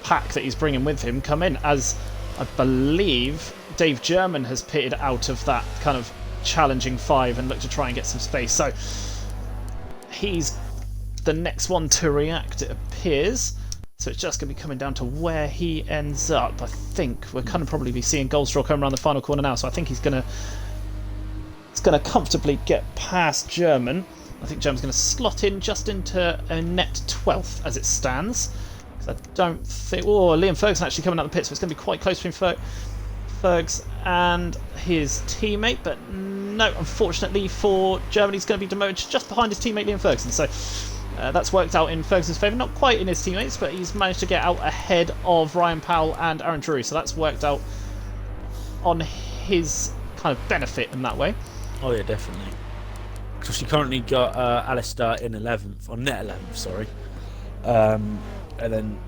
pack that he's bringing with him come in, as I believe Dave German has pitted out of that kind of challenging 5 and looked to try and get some space. So he's the next one to react, it appears. So it's just going to be coming down to where he ends up. I think we're going to probably be seeing Goldstraw come around the final corner now. So I think he's going to comfortably get past German. I think German's going to slot in just into a net 12th as it stands. Because I don't think... Oh, Liam Ferguson actually coming out of the pit, so it's going to be quite close between Fergs and his teammate. But no, unfortunately for Germany, he's going to be demoted just behind his teammate Liam Ferguson. So that's worked out in Ferguson's favour. Not quite in his teammates, but he's managed to get out ahead of Ryan Powell and Aaron Drew. So that's worked out on his kind of benefit in that way. Oh yeah, definitely. So she currently got Alistair in 11th, or net 11th, sorry. And then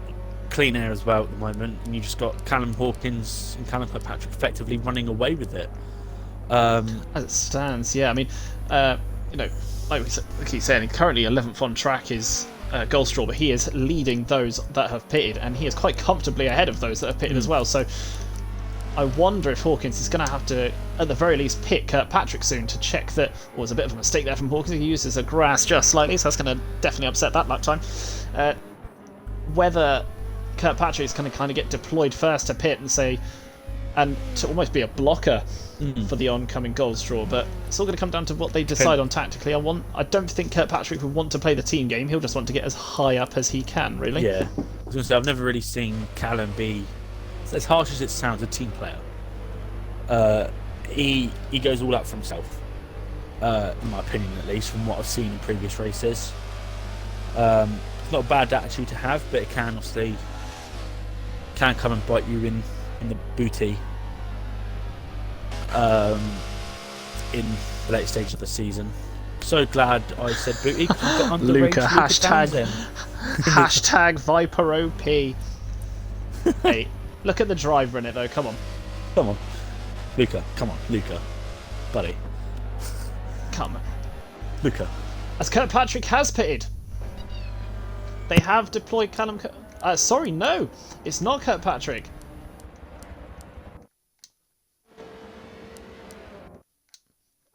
clean air as well at the moment. And you just got Callum Hawkins and Callum Kirkpatrick effectively running away with it. As it stands, yeah. I mean, like we keep saying, currently 11th on track is Goldstraw, but he is leading those that have pitted, and he is quite comfortably ahead of those that have pitted as well. So I wonder if Hawkins is going to have to, at the very least, pit Kirkpatrick soon to check that. Well, it was a bit of a mistake there from Hawkins. He uses a grass just slightly, so that's going to definitely upset that lap time. Whether Kirkpatrick is going to kind of get deployed first to pit and say, and to almost be a blocker for the oncoming Goldstraw, but it's all going to come down to what they decide on tactically. I don't think Kirkpatrick would want to play the team game. He'll just want to get as high up as he can, really. Yeah, I was going to say, I've never really seen Callum be, as harsh as it sounds, a team player. He goes all out for himself, in my opinion, at least from what I've seen in previous races. It's not a bad attitude to have, but it can obviously come and bite you in the booty in the late stage of the season. So glad I said booty. Luca, hashtag Viper OP. Hey, look at the driver in it though. Come on, Luca. Come on, Luca, buddy. Come on, Luca. As Kirkpatrick has pitted, they have deployed Callum. Sorry, no, it's not Kirkpatrick.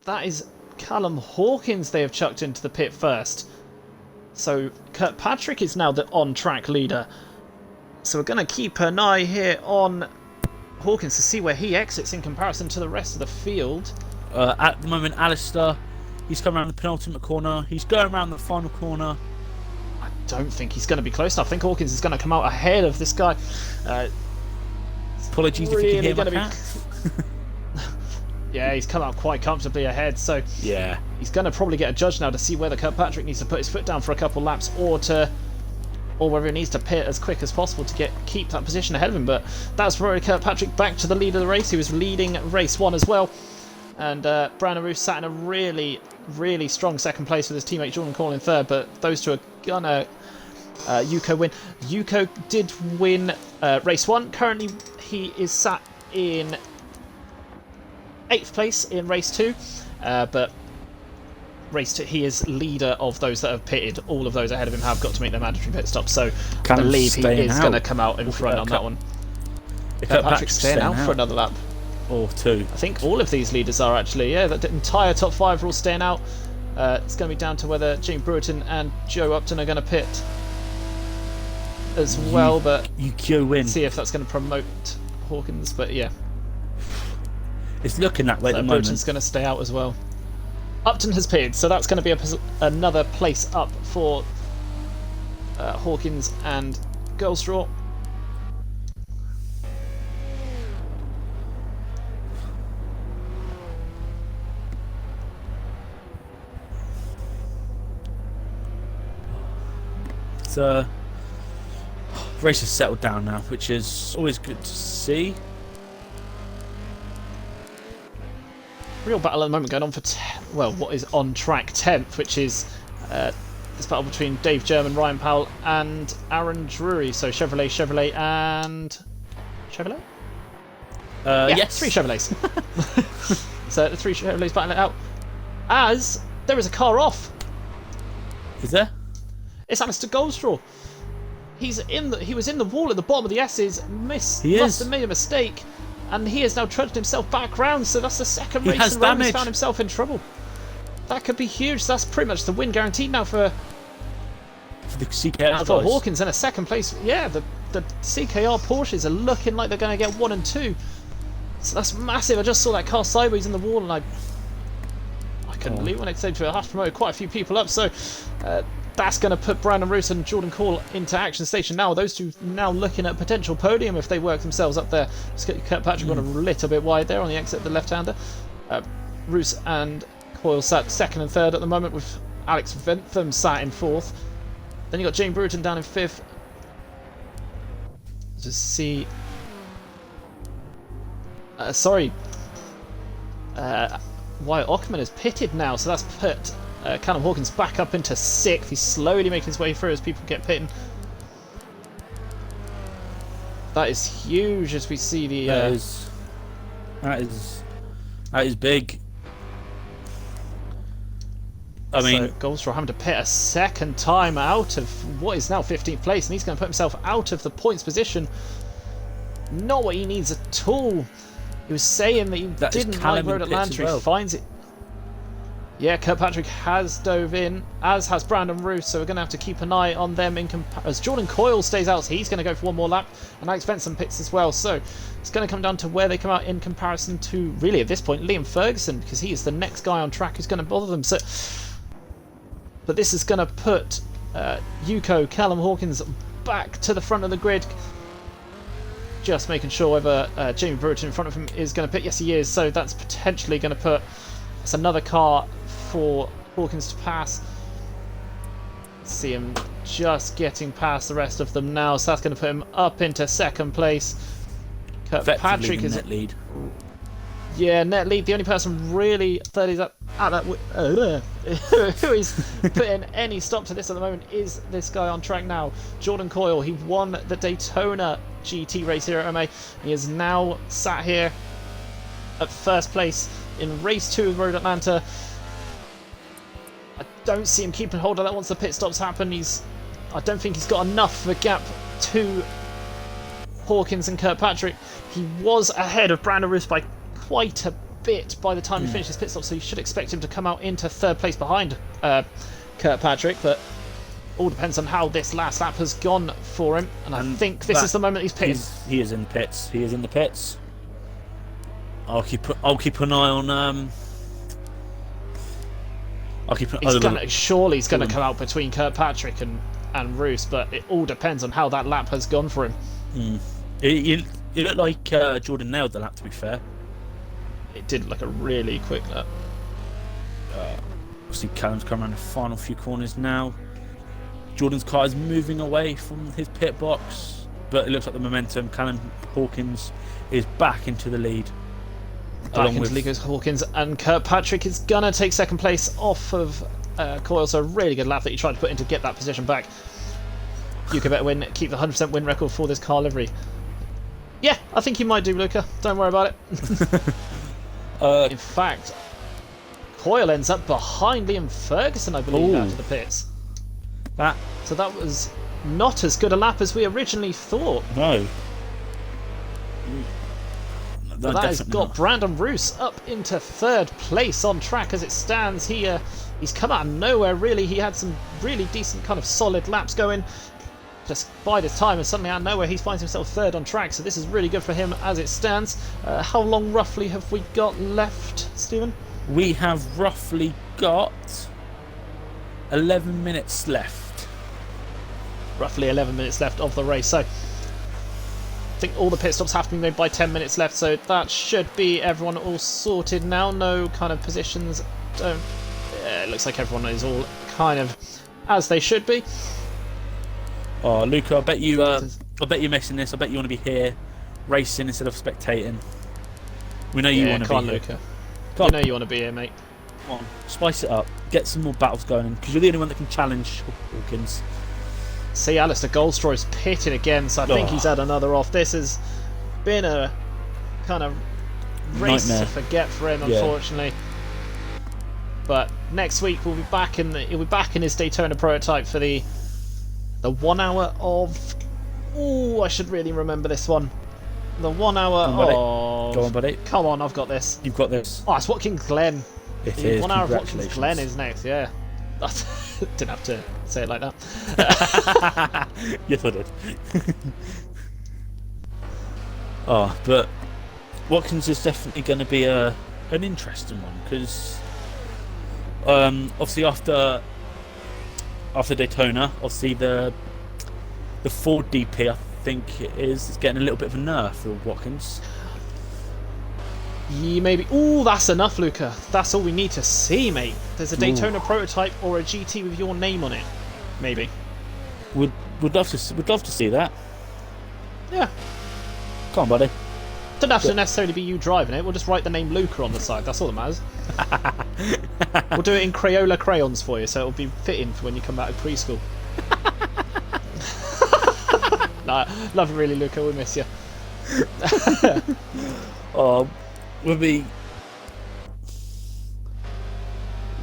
That is Callum Hawkins they have chucked into the pit first. So Kirkpatrick is now the on-track leader. So we're going to keep an eye here on Hawkins to see where he exits in comparison to the rest of the field. At the moment, Alistair, he's coming around the penultimate corner. He's going around the final corner. I don't think he's going to be close enough. I think Hawkins is going to come out ahead of this guy. Apologies if you can hear my cat. Yeah, he's come out quite comfortably ahead, so Yeah. he's going to probably get a judge now to see whether Kirkpatrick needs to put his foot down for a couple laps or whether he needs to pit as quick as possible to keep that position ahead of him. But that's Rory Kirkpatrick back to the lead of the race. He was leading race 1 as well. And Brandon Roos sat in a really, really strong second place with his teammate Jordan Cole in third, but those two are gonna Yuko win. Yuko did win race 1. Currently he is sat in 8th place in race 2, but race 2 he is leader of those that have pitted. All of those ahead of him have got to make their mandatory pit stop, so I believe he is going to come out in front on that one. Kirkpatrick's staying out for another lap. Or 2. I think all of these leaders are actually, yeah, the entire top 5 are all staying out. It's going to be down to whether James Brewerton and Joe Upton are going to pit as well, but Yuko win. See if that's going to promote Hawkins, but yeah. It's looking that way at the moment. Brewerton's going to stay out as well. Upton has pitted, so that's going to be another place up for Hawkins and Girlstraw. Race has settled down now, which is always good to see. Real battle at the moment going on for what is on track 10th, which is this battle between Dave German, Ryan Powell and Aaron Drury. So Chevrolet and Chevrolet? Yes, 3 Chevrolets. So the 3 Chevrolets battling it out as there is a car off. Is there? It's Alistair Goldstraw. He was in the wall at the bottom of the S's. Must have made a mistake, and he has now trudged himself back round. So that's the second race in a row he's found himself in trouble. That could be huge. That's pretty much the win guaranteed now for the CKR for Hawkins in a second place. Yeah, the CKR Porsches are looking like they're going to get 1 and 2. So that's massive. I just saw that car sideways in the wall, and I couldn't believe when it said to have promoted quite a few people up. So. That's going to put Brandon Roos and Jordan Cole into action station now. Those two now looking at a potential podium if they work themselves up there. Kirkpatrick got a little bit wide there on the exit, the left-hander. Roos and Coyle sat 2nd and 3rd at the moment, with Alex Ventham sat in 4th. Then you got Jane Brewerton down in 5th. To see... Wyatt Ockerman has pitted now, so that's put... Callum Hawkins back up into 6th. He's slowly making his way through as people get pitting. That is huge as we see the... That is big. I mean... So Goldstraw having to pit a second time out of what is now 15th place, and he's going to put himself out of the points position. Not what he needs at all. He was saying that he didn't like Road Atlanta. He finds it... Yeah, Kirkpatrick has dove in, as has Brandon Roos, so we're going to have to keep an eye on them as Jordan Coyle stays out, so he's going to go for 1 more lap, and Alex Benson pits as well. So it's going to come down to where they come out in comparison to, really at this point, Liam Ferguson, because he is the next guy on track who's going to bother them. So, but this is going to put Yuko, Callum Hawkins back to the front of the grid. Just making sure whether Jamie Brewerton in front of him is going to pit. Yes, he is, so that's potentially going to put... It's another car for Hawkins to pass. See him just getting past the rest of them now, so that's going to put him up into 2nd place. Kirkpatrick is net lead. Yeah, net lead. The only person really third is up at that who is putting any stop to this at the moment is this guy on track now, Jordan Coyle. He won the Daytona GT race here at OMA. He is now sat here at 1st place in race 2 of Road Atlanta. I don't see him keeping hold of that once the pit stops happen. I don't think he's got enough of a gap to Hawkins and Kirkpatrick. He was ahead of Brandon Roos by quite a bit by the time he finished his pit stop, so you should expect him to come out into 3rd place behind Kirkpatrick, but all depends on how this last lap has gone for him, and I think this is the moment he's pitting. He is in the pits. He is in the pits. I'll keep an eye on. Surely he's going to come out between Kirkpatrick and Roos, but it all depends on how that lap has gone for him. It looked like Jordan nailed the lap, to be fair. it did look like a really quick lap. Obviously, Callum's come around the final few corners now. Jordan's car is moving away from his pit box, but it looks like the momentum. Callum Hawkins is back into the lead. Back into Ligo Hawkins, and Kirkpatrick is gonna take second place off of Coyle. So a really good lap that he tried to put in to get that position back. You could better win, keep the 100% win record for this car livery. Yeah, I think you might do, Luca. Don't worry about it. In fact, Coyle ends up behind Liam Ferguson, I believe, out of the pits. So that was not as good a lap as we originally thought. No. But that has got Brandon Roos up into third place on track as it stands here. He's come out of nowhere, really. He had some really decent kind of solid laps going. Just bide his time, and suddenly out of nowhere he finds himself third on track, so this is really good for him as it stands. How long roughly have we got left, Stephen? We have roughly got 11 minutes left. Roughly 11 minutes left of the race, so I think all the pit stops have to be made by 10 minutes left, so that should be everyone all sorted now. No kind of positions. It looks like everyone is all kind of as they should be. Oh, Luca, I bet you're missing this. I bet you want to be here, racing instead of spectating. We know you want to be here. Luca. You know you want to be here, mate. Come on, spice it up. Get some more battles going, because you're the only one that can challenge Hawkins. See, Alistair Goldstraw is pitting again, so I think he's had another off. This has been a kind of race to forget for him, unfortunately. But next week he'll be back in his Daytona prototype for the 1 hour of. Oh, I should really remember this one. The 1 hour of. Go on, buddy. Come on, I've got this. You've got this. Oh, it's Watkins Glen. It is. 1 hour of Watkins Glen is next. Yeah. Didn't have to say it like that. Yes, I did. But Watkins is definitely going to be an interesting one, because obviously after Daytona, obviously the Ford DP, I think it is getting a little bit of a nerf for Watkins. Yeah, maybe. Ooh, that's enough, Luca. That's all we need to see, mate. There's a Daytona prototype or a GT with your name on it. Maybe. Would love to see that. Yeah. Come on, buddy. Doesn't have to necessarily be you driving it. We'll just write the name Luca on the side. That's all that matters. We'll do it in Crayola crayons for you, so it'll be fitting for when you come out of preschool. Nah, love you really, Luca. We miss you.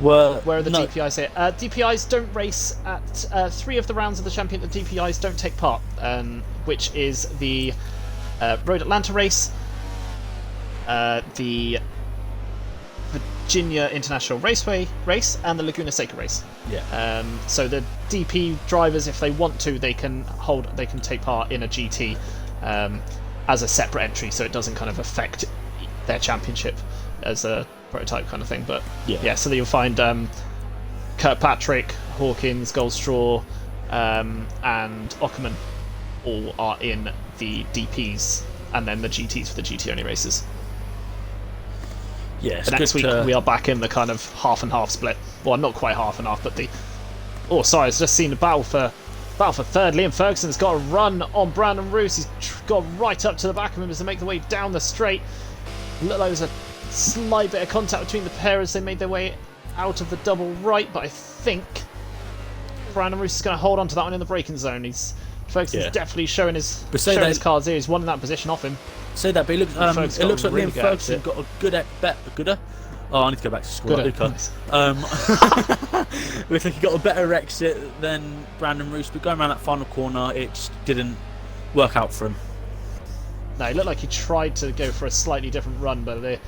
Where are the DPIs here? DPIs don't race at 3 of the rounds of the champion. The DPIs don't take part, which is the Road Atlanta race, the Virginia International Raceway race, and the Laguna Seca race. Yeah. So the DP drivers, if they want to, they can take part in a GT as a separate entry, so it doesn't kind of affect their championship as a prototype kind of thing. But yeah, so you'll find Kirkpatrick, Hawkins, Goldstraw, and Ockerman all are in the DPs, and then the GTs for the GT only races. Yeah, but next week we are back in the kind of half and half split. Well, not quite half and half, but the. Oh, sorry, I've just seen the battle for third. Liam Ferguson's got a run on Brandon Roos. He's got right up to the back of him as they make their way down the straight. Looked like there was a slight bit of contact between the pair as they made their way out of the double right, but I think Brandon Roos is going to hold on to that one in the braking zone. Ferguson's definitely showing his cards here. He's won in that position off him. Say that, but it looks like Liam Ferguson got a gooder. Oh, I need to go back to school. Nice. Looks like he got a better exit than Brandon Roos, but going around that final corner, it just didn't work out for him. No, it looked like he tried to go for a slightly different run, but that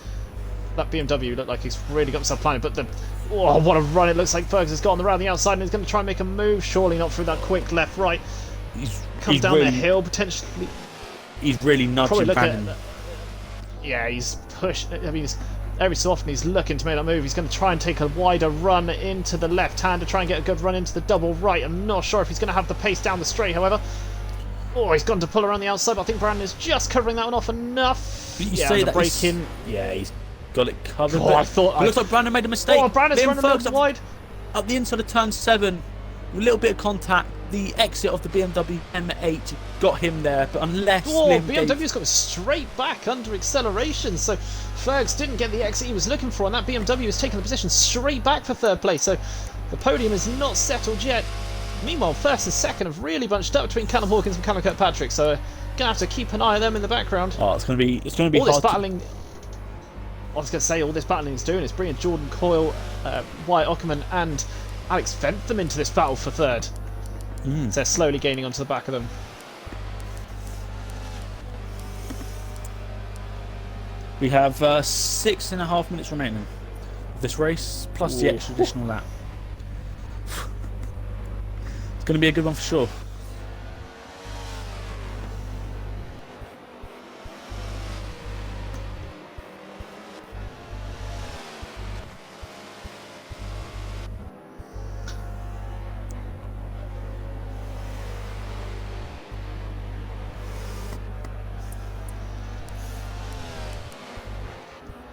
BMW looked like he's really got himself planted. But what a run! It looks like Ferguson's got on the round the outside and he's going to try and make a move. Surely not through that quick left-right. Comes down the hill potentially. He's really nudging Brandon. Yeah, he's pushed. I mean, every so often he's looking to make that move. He's going to try and take a wider run into the left hand to try and get a good run into the double right. I'm not sure if he's going to have the pace down the straight, however. Oh, he's gone to pull around the outside, but I think Brandon is just covering that one off enough. You say that break in. Yeah, got it covered. Oh, I thought it looks like Brandon made a mistake. Oh, Brandon's Liam running Ferguson wide. up the inside of turn 7. A little bit of contact. The exit of the BMW M8 got him there, but unless BMW's got straight back under acceleration, so Fergs didn't get the exit he was looking for, and that BMW is taking the position straight back for 3rd place, so the podium is not settled yet. Meanwhile, 1st and 2nd have really bunched up between Callum Hawkins and Callum Kirkpatrick, so gonna have to keep an eye on them in the background. Oh, it's gonna be all hard this battling. I was gonna say all this battling is doing is bringing Jordan Coyle, Wyatt Ockerman, and Alex Fentham into this battle for 3rd. So they're slowly gaining onto the back of them. We have 6.5 minutes remaining of this race, plus the extra additional lap. It's going to be a good one for sure.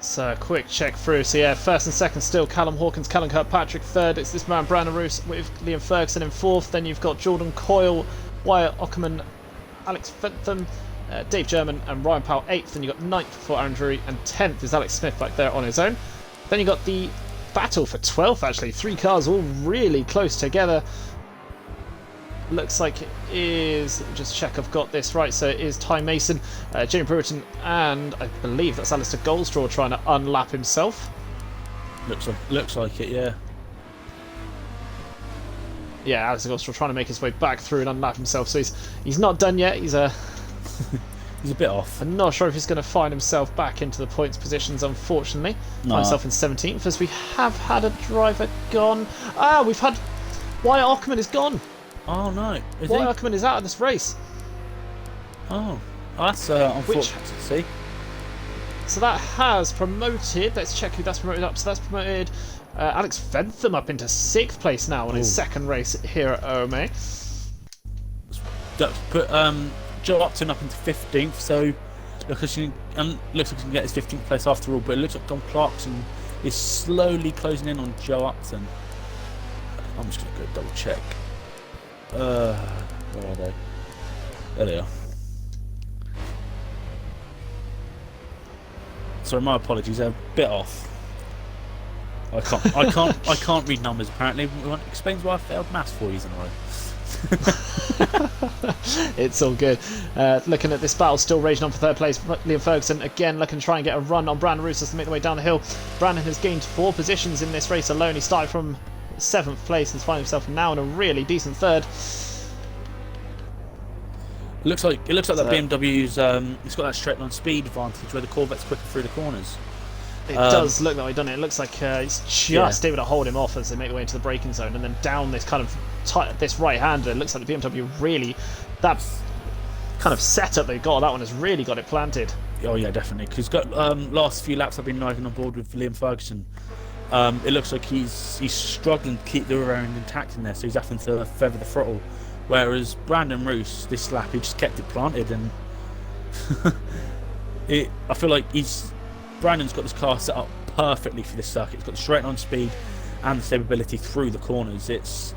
So quick check through. So yeah, 1st and 2nd still Callum Hawkins, Callum Kirkpatrick 3rd. It's this man Brandon Roos with Liam Ferguson in 4th. Then you've got Jordan Coyle, Wyatt Ockerman, Alex Fentham, Dave German and Ryan Powell 8th. Then you've got 9th for Aaron Drury, and 10th is Alex Smith back there on his own. Then you've got the battle for 12th actually. 3 cars all really close together. Looks like it is, just check I've got this right, so it is Ty Mason, Jamie Brewerton, and I believe that's Alistair Goldstraw trying to unlap himself. Looks like it, yeah. Yeah, Alistair Goldstraw trying to make his way back through and unlap himself, so he's not done yet. He's a bit off. I'm not sure if he's going to find himself back into the points positions, unfortunately. No. Find himself in 17th, as we have had a driver gone. We've had Wyatt Ockerman is gone. Oh no! Wyatt Ockerman is out of this race. Oh, that's unfortunate to see. So that has promoted. Let's check who that's promoted up. So that's promoted Alex Fentham up into 6th place now on his 2nd race here at OMA. That's put Joe Upton up into 15th. So looks like he can get his 15th place after all. But it looks like Don Clarkson is slowly closing in on Joe Upton. I'm just gonna go double check. Where are they? There they are. Sorry, my apologies. They're a bit off. I can't read numbers. Apparently, explains why I failed maths 4 years in a row. It's all good. Looking at this battle, still raging on for 3rd place. Liam Ferguson again looking to try and get a run on Brandon Roos to make the way down the hill. Brandon has gained 4 positions in this race alone. He started from 7th place and finds himself now in a really decent 3rd. It looks like that BMW's it's got that straight line speed advantage where the Corvette's quicker through the corners. It does look that way, doesn't it? It looks like he's just able to hold him off as they make their way into the braking zone, and then down this kind of this right-hander. It looks like the BMW really, that kind of setup they've got, that one has really got it planted. Oh yeah, definitely. Because got last few laps I've been riding on board with Liam Ferguson. It looks like he's struggling to keep the rear end intact in there, so he's having to feather the throttle. Whereas Brandon Roos, this lap, he just kept it planted, and I feel like Brandon's got this car set up perfectly for this circuit. It's got the straight line speed and the stability through the corners. It's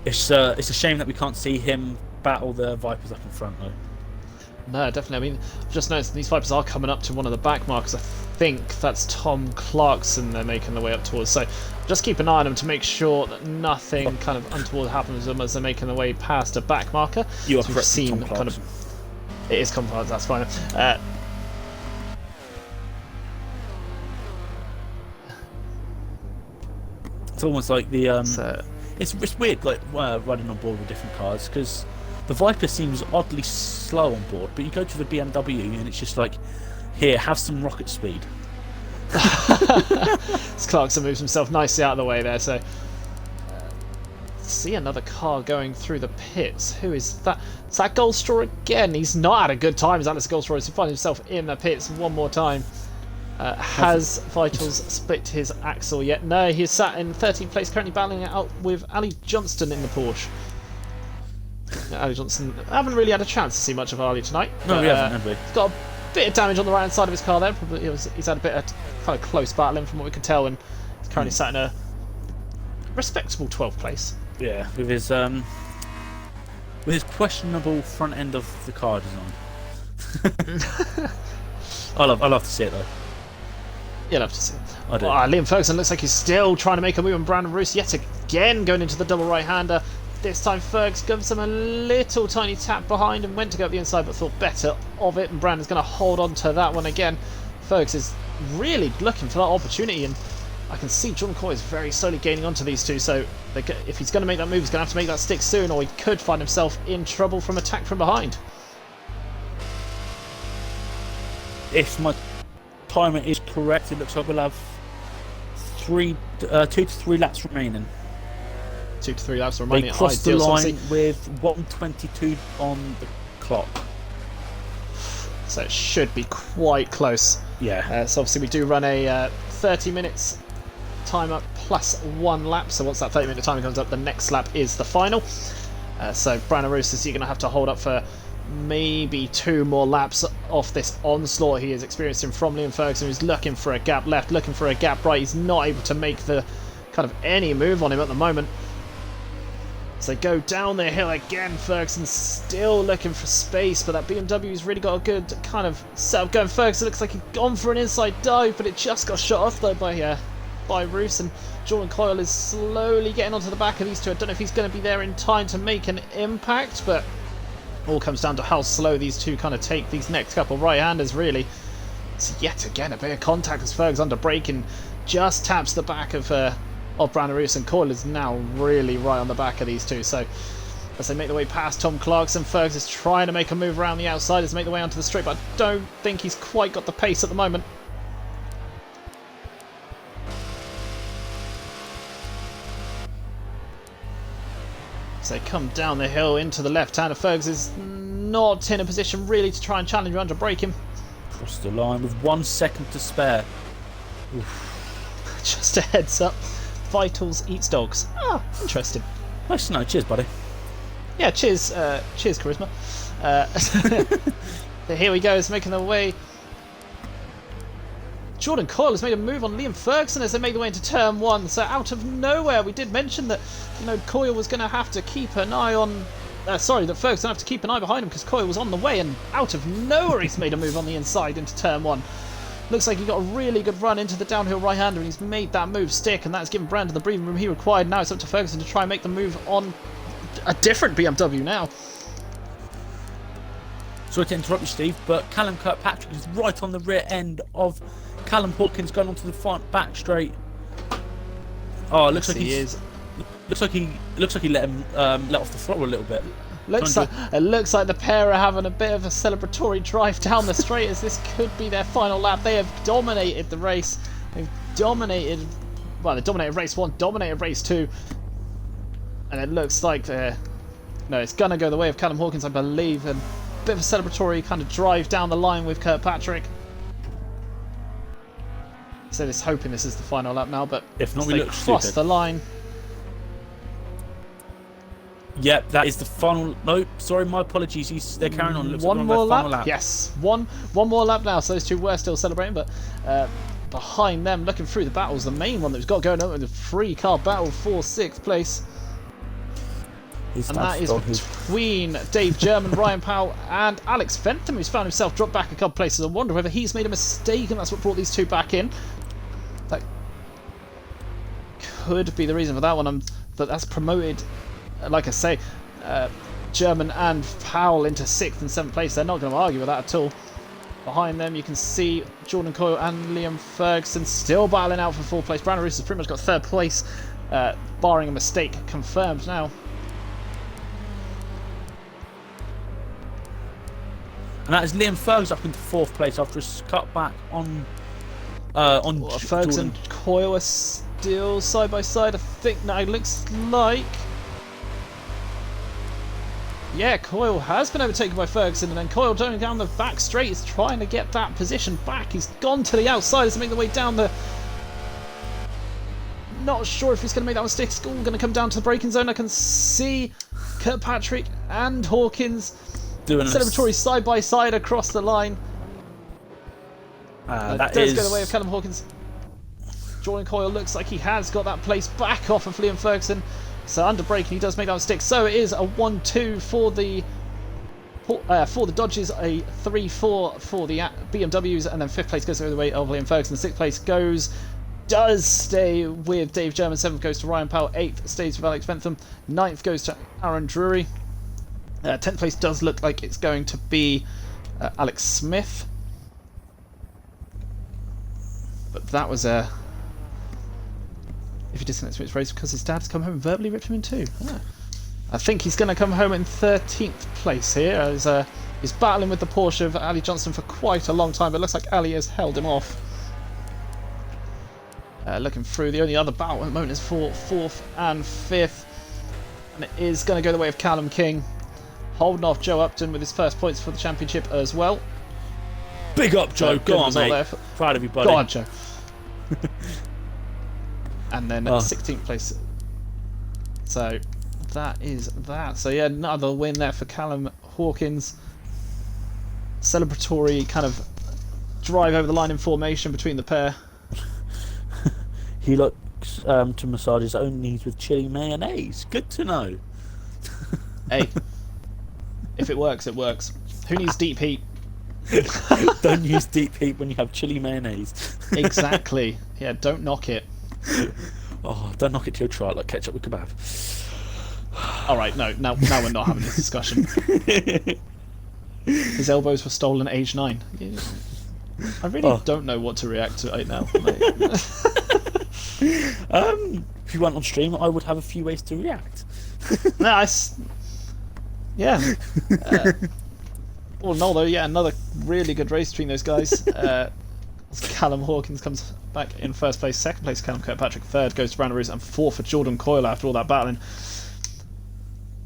a shame that we can't see him battle the Vipers up in front though. No, definitely. I mean, I've just noticed these Vipers are coming up to one of the back markers. I think that's Tom Clarkson they're making their way up towards. So just keep an eye on them to make sure that nothing kind of untoward happens to them as they're making their way past a back marker. You are so correct. Seen Tom kind of, it is Tom Clarkson, that's fine. It's almost like the it's weird, like riding on board with different cars, because the Viper seems oddly slow on board, but you go to the BMW and it's just like, here, have some rocket speed. Clarkson moves himself nicely out of the way there. So see another car going through the pits. Who is that? Is that Goldstraw again? He's not had a good time as Alistair Goldstraw has found himself in the pits one more time. Has Vitals split his axle yet? No, he's sat in 13th place, currently battling it out with Ali Johnston in the Porsche. Ali Johnston, I haven't really had a chance to see much of Ali tonight. No, we haven't, have we? He's got bit of damage on the right hand side of his car there. Probably he's had a bit of kind of close battling from what we can tell, and he's currently sat in a respectable 12th place. Yeah, with his questionable front end of the car design. I love to see it though. You'll have to see. I do. Liam Ferguson looks like he's still trying to make a move on Brandon Roos yet again, going into the double right-hander. This time Fergs gives him a little tiny tap behind and went to go up the inside but thought better of it, and Brandon's going to hold on to that one again. Fergs is really looking for that opportunity, and I can see John Coy is very slowly gaining onto these two, so if he's going to make that move, he's going to have to make that stick soon, or he could find himself in trouble from attack from behind. If my timer is correct, it looks like we'll have 2 to 3 laps remaining. 2 to 3 laps remaining. They crossed the line with 1:22 on the clock. So it should be quite close. Yeah. So obviously we do run a 30 minutes timer plus 1 lap. So once that 30-minute timer comes up, the next lap is the final. So Brandon Roos is going to have to hold up for maybe 2 more laps off this onslaught he is experiencing from Liam Ferguson, who's looking for a gap left, looking for a gap right. He's not able to make the kind of any move on him at the moment. So they go down the hill again. Ferguson's still looking for space, but that BMW's really got a good kind of setup going. Ferguson looks like he's gone for an inside dive, but it just got shot off though by Roos, and Jordan Coyle is slowly getting onto the back of these two. I don't know if he's going to be there in time to make an impact, but all comes down to how slow these two kind of take these next couple right-handers, really. So yet again, a bit of contact as Fergs under brake and just taps the back of Brandon Roos, and Coyle is now really right on the back of these two. So as they make their way past Tom Clarkson, Fergs is trying to make a move around the outside as they make their way onto the straight, but I don't think he's quite got the pace at the moment. So they come down the hill into the left-hander. Fergs is not in a position really to try and challenge him under braking. Cross the line with 1 second to spare. Oof. Just a heads up. Vitals eats dogs. Ah, interesting. Nice to know. Cheers, buddy. Yeah, cheers, cheers, charisma. So here we go. It's making their way. Jordan Coyle has made a move on Liam Ferguson as they make their way into turn 1. So out of nowhere, we did mention that Coyle was going to have to keep an eye on. That Ferguson have to keep an eye behind him because Coyle was on the way, and out of nowhere he's made a move on the inside into turn 1. Looks like he got a really good run into the downhill right-hander, and he's made that move stick, and that's given Brandon the breathing room he required. Now it's up to Ferguson to try and make the move on a different BMW now. Sorry to interrupt you, Steve, but Callum Kirkpatrick is right on the rear end of Callum Hawkins, going onto the front back straight. Oh, it looks like he is. Looks like he let him let off the throttle a little bit. It looks like the pair are having a bit of a celebratory drive down the straight as this could be their final lap. They have dominated the race. They've dominated. Well, they dominated race 1, dominated race 2, and it looks like it's gonna go the way of Callum Hawkins, I believe. And a bit of a celebratory kind of drive down the line with Kirkpatrick. So just hoping this is the final lap now, but if not, we look cross stupid. the line. Yep, that is the final. No, sorry, my apologies. They're carrying on. Looks One like more final lap. Yes, one more lap now. So those two were still celebrating, but behind them, looking through the battles, the main one that's got going on in the 3-car battle for 6th place. And that is between Dave German, Ryan Powell, and Alex Fentham, who's found himself dropped back a couple places. I wonder whether he's made a mistake, and that's what brought these two back in. That could be the reason for that one. But that's promoted, like I say, German and Powell into 6th and 7th place. They're not going to argue with that at all. Behind them, you can see Jordan Coyle and Liam Ferguson still battling out for 4th place. Brandon Roos has pretty much got 3rd place, barring a mistake confirmed now. And that is Liam Ferguson up into 4th place after his cut back on Ferguson and Coyle are still side by side. I think now it looks like. Yeah, Coyle has been overtaken by Ferguson, and then Coyle going down the back straight is trying to get that position back. He's gone to the outside as they make the way down the. Not sure if he's going to make that mistake. It's all going to come down to the braking zone. I can see Kirkpatrick and Hawkins doing celebratory side by side across the line. That does is... go the way of Callum Hawkins. Jordan Coyle looks like he has got that place back off of Liam Ferguson. So under braking, he does make that mistake. So it is a 1-2 for the Dodges, a 3-4 for the BMWs, and then 5th place goes the way of Liam Ferguson. 6th place does stay with Dave German. 7th goes to Ryan Powell. 8th stays with Alex Bentham. 9th goes to Aaron Drury. 10th place does look like it's going to be Alex Smith. But that was a... If he disconnects from his race because his dad's come home and verbally ripped him in two. Ah. I think he's going to come home in 13th place here as he's battling with the Porsche of Ali Johnson for quite a long time, but it looks like Ali has held him off. Looking through, the only other battle at the moment is for 4th and 5th, and it is going to go the way of Callum King, holding off Joe Upton with his first points for the championship as well. Big up, Joe. Go on, mate. Proud of you, buddy. Go on, Joe. And then 16th place. So that is that. So yeah, another win there for Callum Hawkins. Celebratory kind of drive over the line in formation between the pair. He looks to massage his own knees with chili mayonnaise. Good to know. Hey, if it works, it works. Who needs deep heat? Don't use deep heat when you have chili mayonnaise. Exactly. Yeah, don't knock it. Oh, don't knock it till you try it like ketchup with kebab. Alright, no, now we're not having this discussion. His elbows were stolen at age 9. Yeah. I really don't know what to react to right now. If you weren't on stream, I would have a few ways to react. Yeah. All in all, though, yeah, another really good race between those guys. Callum Hawkins comes back in 1st place, 2nd place Callum Kirkpatrick, 3rd goes to Brandon Roos, and 4th for Jordan Coyle after all that battling.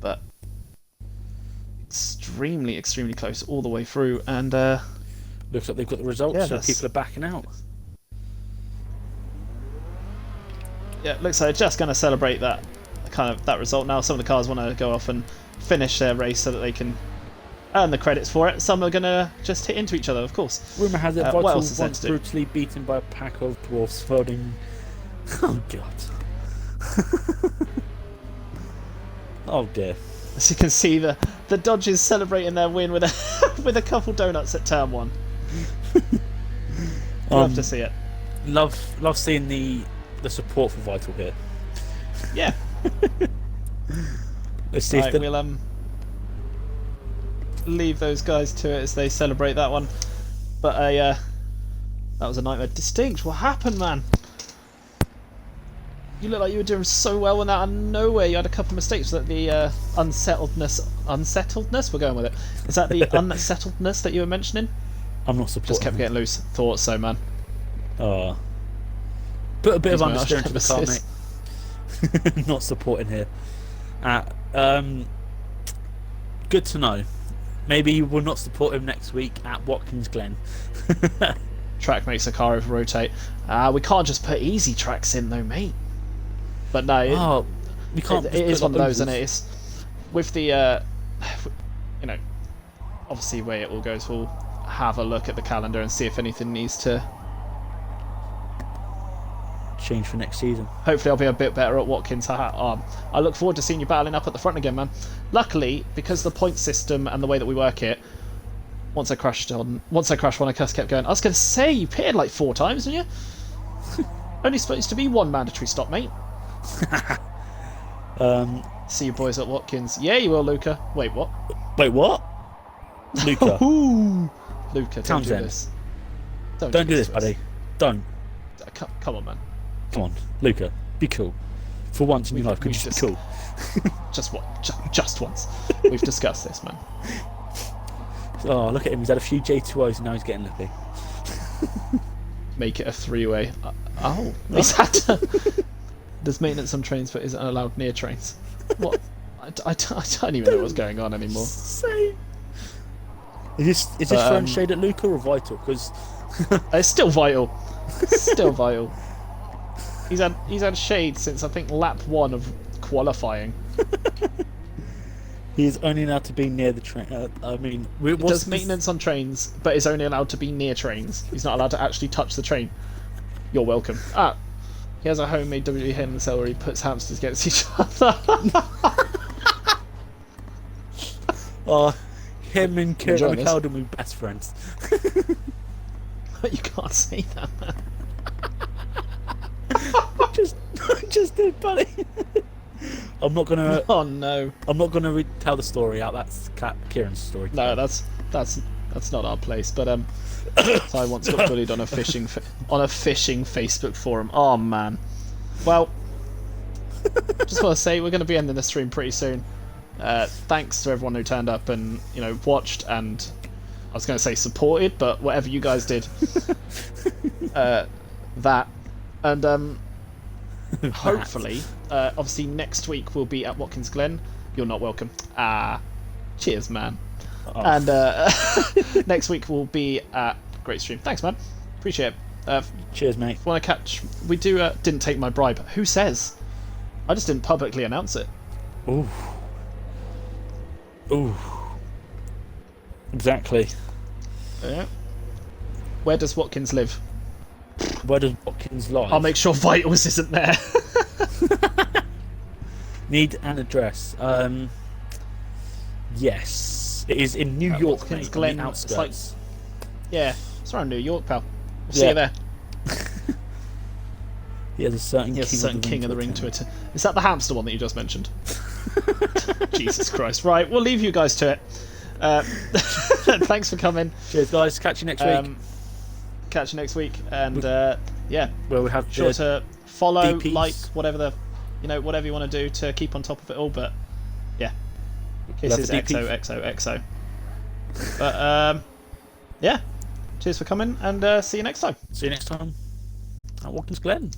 But extremely, extremely close all the way through, and looks like they've got the results, so people are backing out. Yeah, it looks like they're just going to celebrate that result now. Some of the cars want to go off and finish their race so that they can earn the credits for it. Some are going to just hit into each other, of course. Rumour has it Vital once brutally beaten by a pack of dwarfs folding... Oh, God. Oh, dear. As you can see, the Dodgers celebrating their win with with a couple donuts at turn 1. Love to see it. Love seeing the support for Vital here. Yeah. Let's see if we'll leave those guys to it as they celebrate that one. But that was a nightmare. Distinct, what happened, man? You look like you were doing so well when out of nowhere you had a couple of mistakes. Was that the unsettledness? We're going with it. Is that the unsettledness that you were mentioning? I'm not supporting. Just kept getting loose. Thought so, man. Oh. Put a bit of understeer into the car, mate. Not supporting here. Good to know. Maybe you will not support him next week at Watkins Glen. Track makes the car over rotate. We can't just put easy tracks in though, mate. But no, we can't. It is one of those, and it's with the obviously the way it all goes. We'll have a look at the calendar and see if anything needs to change for next season. Hopefully I'll be a bit better at Watkins. I look forward to seeing you battling up at the front again, man. Luckily, because of the point system and the way that we work it, once I crashed one, I just kept going. I was going to say, you pitted like 4 times, didn't you? Only supposed to be 1 mandatory stop, mate. See you boys at Watkins. Yeah, you will, Luca. Wait, what? Wait, what? Luca. Luca, don't do this. Don't do this, buddy. Don't. Come on, man. Come on, Luca. Be cool. For once in your life, could you just be cool? Just once. We've discussed this, man. Oh, look at him. He's had a few J2Os and now he's getting lucky. Make it a 3-way. He's had to... There's maintenance on trains but isn't allowed near trains. What? I don't even know what's going on anymore. Say. Is this throwing shade at Luca or Vital? Because it's still Vital. Still Vital. He's had shade since I think lap 1 of qualifying. He's only allowed to be near the train. I mean, He does maintenance on trains, but is only allowed to be near trains. He's not allowed to actually touch the train. You're welcome. Ah, he has a homemade WWE Hell in a Cell where he puts hamsters against each other. Oh, him and Kieran Enjoying this. McCaldon were best friends. You can't say that, man. just did, buddy. I'm not gonna. Oh no. I'm not gonna tell the story out. That's Kieran's story. No, that's not our place. But so I once got bullied on a fishing Facebook forum. Oh man. Well, just want to say we're going to be ending the stream pretty soon. Thanks to everyone who turned up and watched, and I was going to say supported, but whatever you guys did, that, and hopefully, obviously next week we'll be at Watkins Glen. You're not welcome. Cheers, man. Oh. And next week we'll be at Great Stream. Thanks, man. Appreciate it. Cheers, mate. Want to catch? We do. Didn't take my bribe. Who says? I just didn't publicly announce it. Ooh. Ooh. Exactly. Yeah. Where does Watkins live? Where does Watkins lie? I'll make sure Vitals isn't there. Need an address. Yes, it is in New York, Watkins mate. Glen, On the it's outskirts. Yeah, it's around New York, pal. We'll see you there. He has a certain King of the Ring Twitter. Is that the hamster one that you just mentioned? Jesus Christ. Right, we'll leave you guys to it. Thanks for coming. Cheers, guys. Catch you next week. Catch you next week, and yeah, well, we have sure to follow, DPs. like, whatever whatever you want to do to keep on top of it all. But yeah, kisses XOXOXO. But yeah, cheers for coming, and see you next time. See you next time at Watkins Glen.